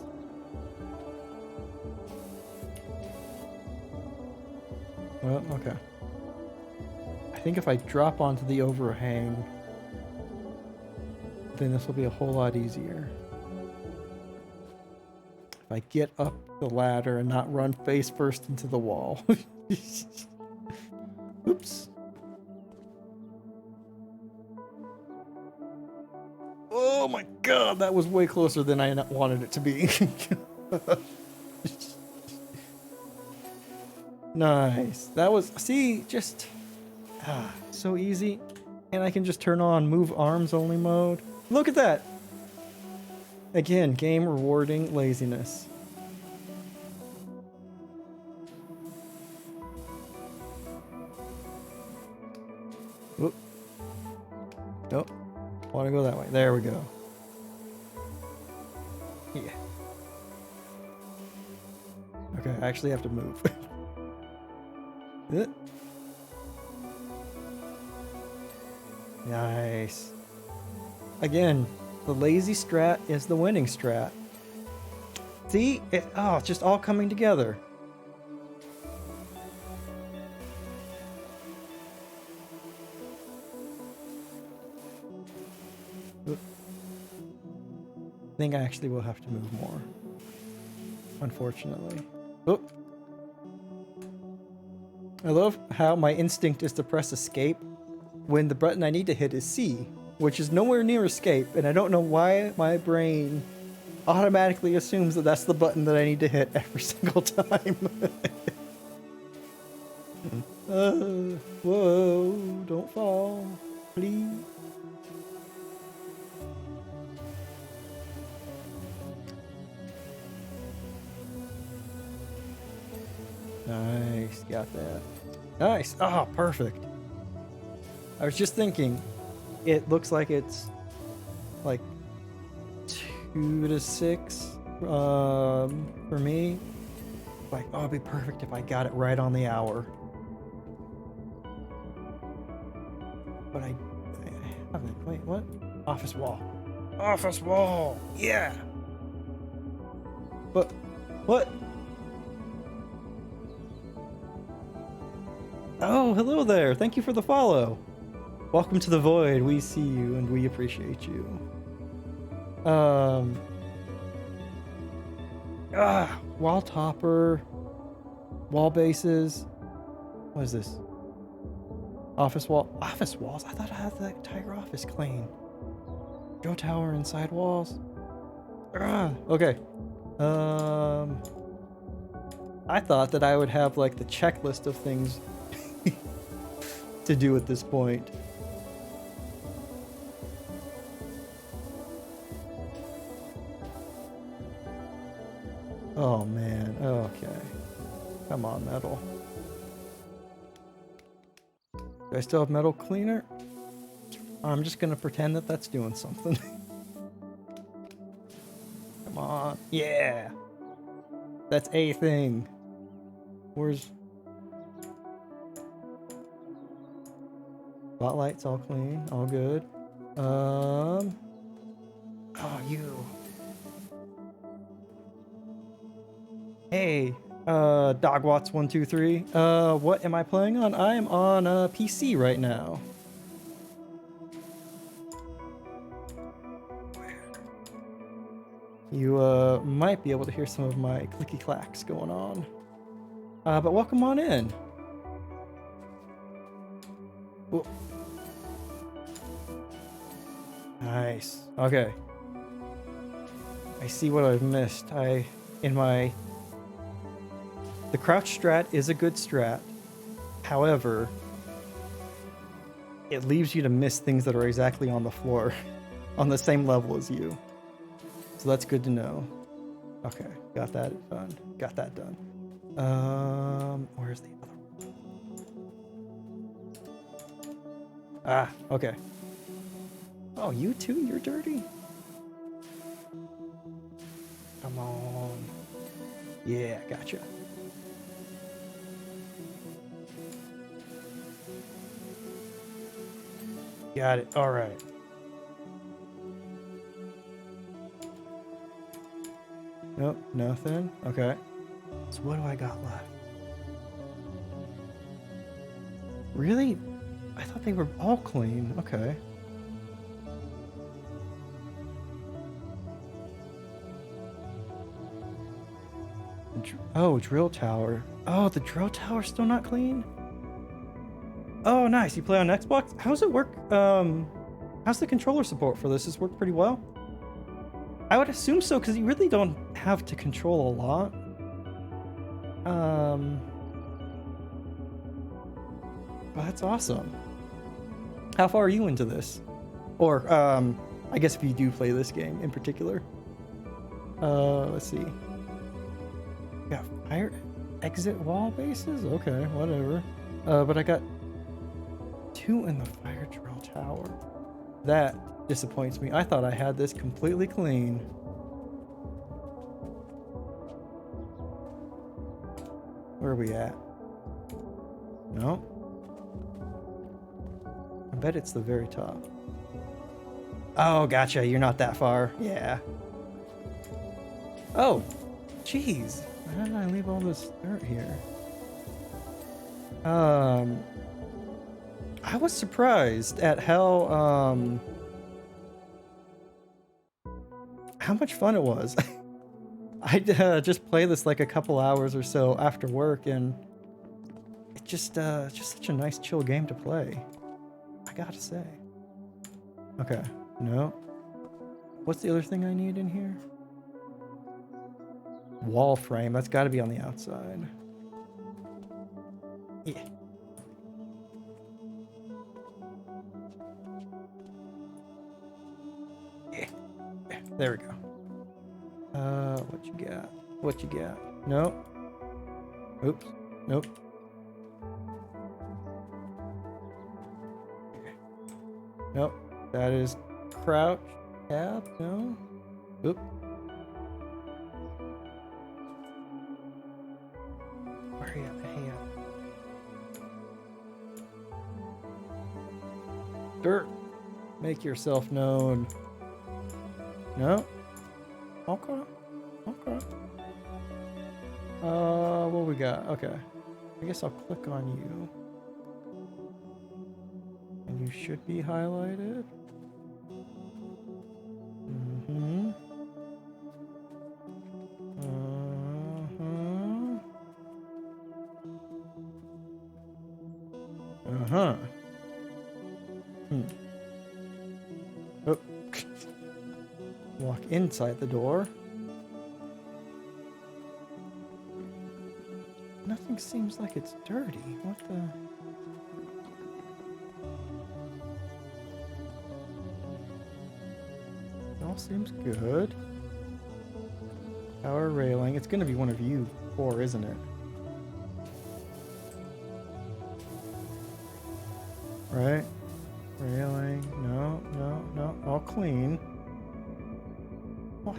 Well, okay. I think if I drop onto the overhang, then this will be a whole lot easier. If I get up the ladder and not run face first into the wall. Oops. Oh my god, that was way closer than I wanted it to be. Nice. That was, see, just so easy. And I can just turn on move arms only mode. Look at that. Again, game rewarding laziness. Oop. Nope. Want to go that way. There we go. Yeah. Okay, I actually have to move. Nice. Again, the lazy strat is the winning strat. See? It's just all coming together. I think I actually will have to move more. Unfortunately. Oop. I love how my instinct is to press escape when the button I need to hit is C, which is nowhere near escape, and I don't know why my brain automatically assumes that that's the button that I need to hit every single time. Whoa, don't fall, please. Nice, got that. Nice. Oh, perfect. I was just thinking, it looks like it's like 2 to 6 for me. Like, oh, it'd be perfect if I got it right on the hour. But I haven't. Wait, what? Office wall. Office wall. Yeah. But what? Oh, hello there. Thank you for the follow. Welcome to the void. We see you and we appreciate you. Wall topper, wall bases. What is this? Office walls. I thought I had the entire office clean. Joe tower inside walls. Okay. I thought that I would have like the checklist of things to do at this point. Oh man, okay. Come on, metal. Do I still have metal cleaner? I'm just gonna pretend that that's doing something. Come on, yeah! That's a thing. Where's... Spotlight's all clean, all good. Oh, you. Hey, Dogwatts123. What am I playing on? I am on a PC right now. You might be able to hear some of my clicky clacks going on. But welcome on in. Whoa. Nice. Okay. I see what I've missed. The crouch strat is a good strat. However, it leaves you to miss things that are exactly on the floor, on the same level as you. So that's good to know. Okay, got that done. Got that done. Where's the other one? Okay. Oh, you too? You're dirty? Come on. Yeah, gotcha. Got it. All right. Nope, nothing. Okay. So what do I got left? Really? I thought they were all clean. Okay. Oh, drill tower. Oh, the drill tower's still not clean? Oh, nice. You play on Xbox? How's it work? How's the controller support for this? Does it work pretty well? I would assume so, because you really don't have to control a lot. Well, that's awesome. How far are you into this? Or, I guess if you do play this game in particular. Let's see. Got fire exit wall bases? Okay, whatever. But I got 2 in the fire drill tower. That disappoints me. I thought I had this completely clean. Where are we at? No. I bet it's the very top. Oh, gotcha. You're not that far. Yeah. Oh, jeez. How did I leave all this dirt here? I was surprised at how much fun it was. I just play this like a couple hours or so after work, and it's just such a nice chill game to play, I gotta say. Okay, no. What's the other thing I need in here? Wall frame, that's gotta be on the outside. Yeah. There we go. What you got? What you got? Nope. Oops. Nope. Nope. That is crouch. Tab. No. Oop. Where are you at? Hey, dirt. Make yourself known. No. Okay. Okay. What we got? Okay. I guess I'll click on you. you should be highlighted. Mm-hmm. Uh-huh. Oh. Walk inside the door. Nothing seems like it's dirty. What the... It all seems good. Power railing. It's gonna be one of you four, isn't it? Right? Railing. No, no, no. All clean. What?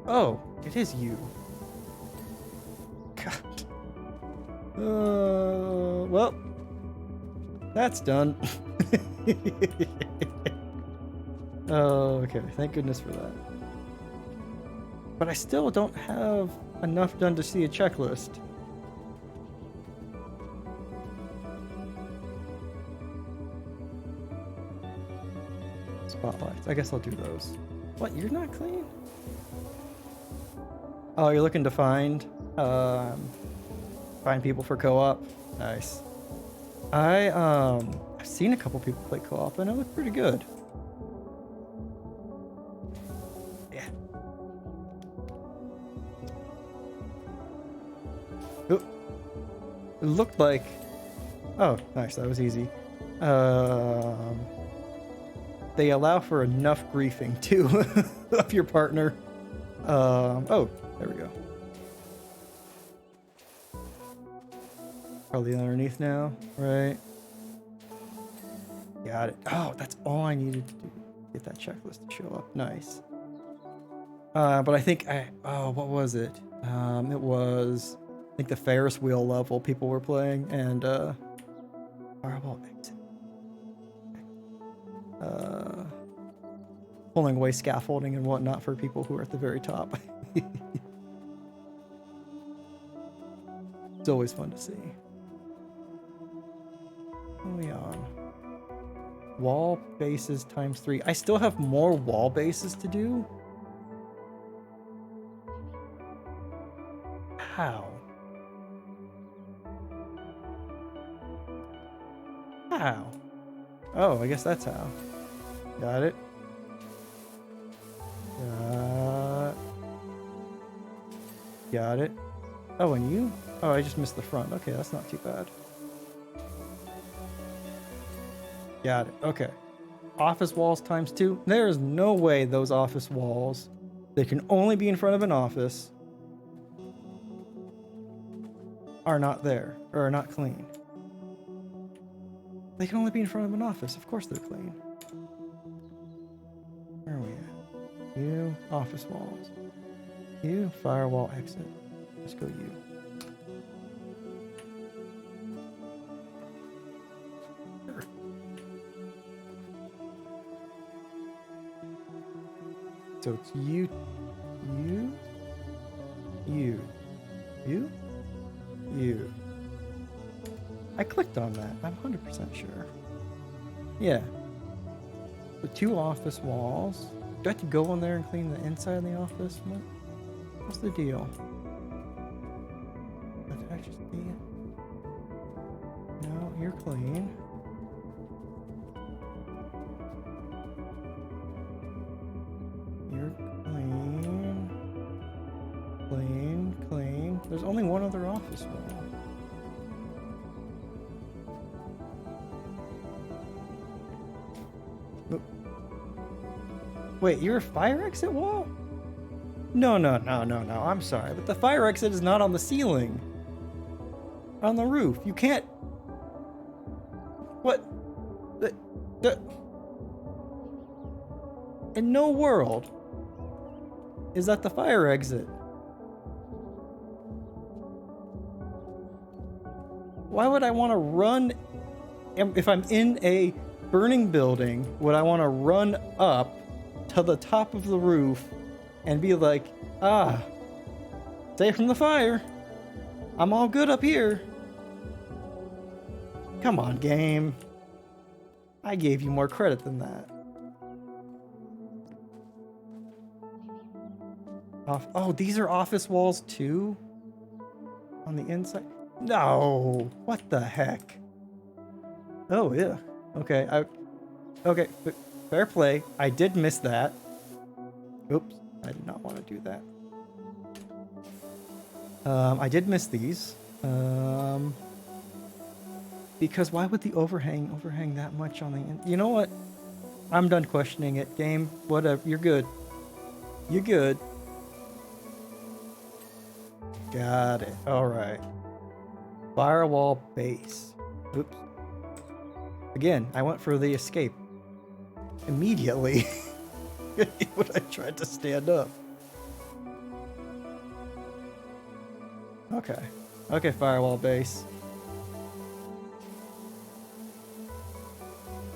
Oh, it is you. God. Well, that's done. Oh, okay. Thank goodness for that. But I still don't have enough done to see a checklist. Spotlights. I guess I'll do those. What? You're not clean? Oh, you're looking to find people for co-op. Nice. I've seen a couple people play co-op and it looked pretty good. Yeah. Ooh. It looked like... Oh, nice. That was easy. They allow for enough griefing too of your partner. Oh, there we go. Probably underneath now, right? Got it. Oh, that's all I needed to do. Get that checklist to show up. Nice. But I think what was it? It was, I think the Ferris wheel level people were playing, and fireball exit. Pulling away scaffolding and whatnot for people who are at the very top. It's always fun to see. What are we on? Wall bases times 3. I still have more wall bases to do. How? How? Oh, I guess that's how. Got it. Got it. Oh, and you? Oh, I just missed the front. Okay, that's not too bad. Got it. Okay. Office walls times 2. There is no way those office walls, they can only be in front of an office, are not there, or are not clean. They can only be in front of an office. Of course they're clean. Where are we at? You, office walls. You, firewall exit. Let's go you. So it's you, you. I clicked on that. I'm 100% sure. Yeah. The 2 office walls. Do I have to go in there and clean the inside of the office? What's the deal? Did I just see it? No, you're clean. You're clean. Clean, clean. There's only one other office wall. Wait, you're a fire exit wall? No. I'm sorry, but the fire exit is not on the ceiling. On the roof. You can't... What? In no world is that the fire exit. Why would I want to run... If I'm in a burning building, would I want to run up to the top of the roof and be like, safe from the fire. I'm all good up here. Come on, game. I gave you more credit than that. Oh, these are office walls too? On the inside? No! What the heck? Oh, yeah. Okay, okay, fair play. I did miss that. Oops, I did not want to do that. I did miss these. Because why would the overhang that much on the end? You know what? I'm done questioning it. Game, whatever. You're good. You're good. Got it. All right. Firewall base. Oops. Again, I went for the escape. Immediately. When I tried to stand up. Okay. Okay, firewall base.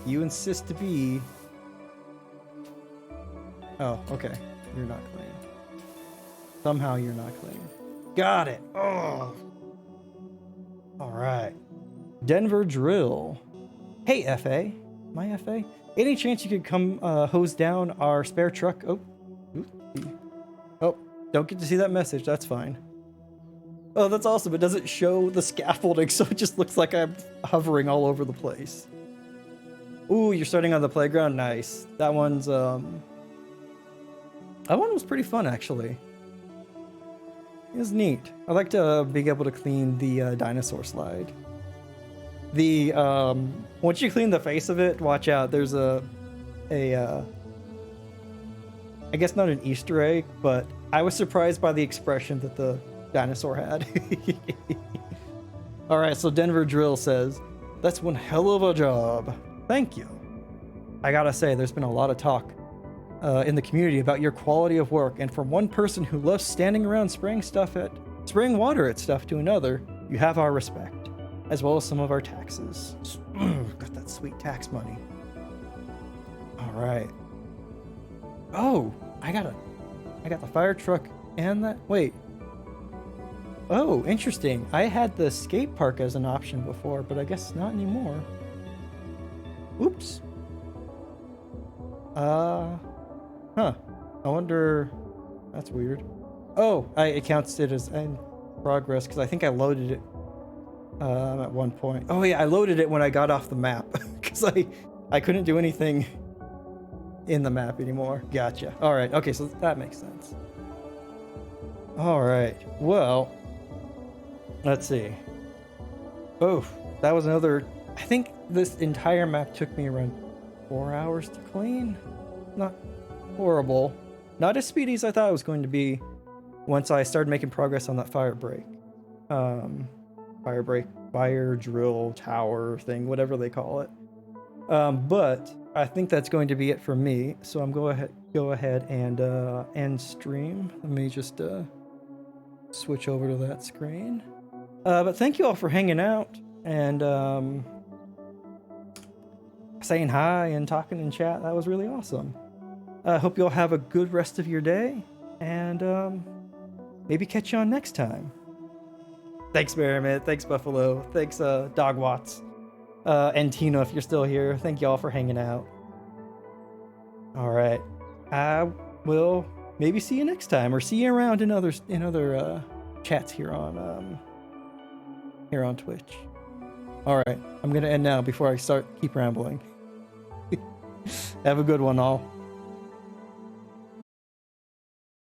You insist to be... Oh, okay. You're not clean. Somehow you're not clean. Got it! Oh! Alright. Denver Drill. Hey, FA. My FA? Any chance you could come hose down our spare truck? Oh. Oh, don't get to see that message. That's fine. Oh, that's awesome. It doesn't show the scaffolding, so it just looks like I'm hovering all over the place. Ooh, you're starting on the playground? Nice. That one's, that one was pretty fun, actually. It was neat. I like to be able to clean the dinosaur slide. The, once you clean the face of it, watch out. There's I guess not an Easter egg, but I was surprised by the expression that the dinosaur had. Alright, so Denver Drill says, that's one hell of a job. Thank you. I gotta say, there's been a lot of talk in the community about your quality of work, and from one person who loves standing around spraying water at stuff to another, you have our respect, as well as some of our taxes. Got that sweet tax money. All right. Oh, I got the fire truck and that. Wait. Oh, interesting. I had the skate park as an option before, but I guess not anymore. Oops. Huh. I wonder... That's weird. Oh, it counts it as in progress, because I think I loaded it at one point. Oh yeah, I loaded it when I got off the map, because I couldn't do anything in the map anymore. Gotcha. Alright, okay, so that makes sense. Alright, well... Let's see. Oh, that was another... I think this entire map took me around 4 hours to clean. Not horrible. Not as speedy as I thought it was going to be once I started making progress on that fire drill tower thing, whatever they call it. But I think that's going to be it for me. So I'm go ahead and end stream. Let me just switch over to that screen. But thank you all for hanging out and saying hi and talking in chat. That was really awesome. I hope you all have a good rest of your day, and maybe catch you on next time. Thanks, Merrimit. Thanks, Buffalo. Thanks, Dog Watts. And Tina, if you're still here. Thank you all for hanging out. All right. I will maybe see you next time, or see you around in other chats here on Twitch. All right. I'm gonna end now before I keep rambling. Have a good one, all.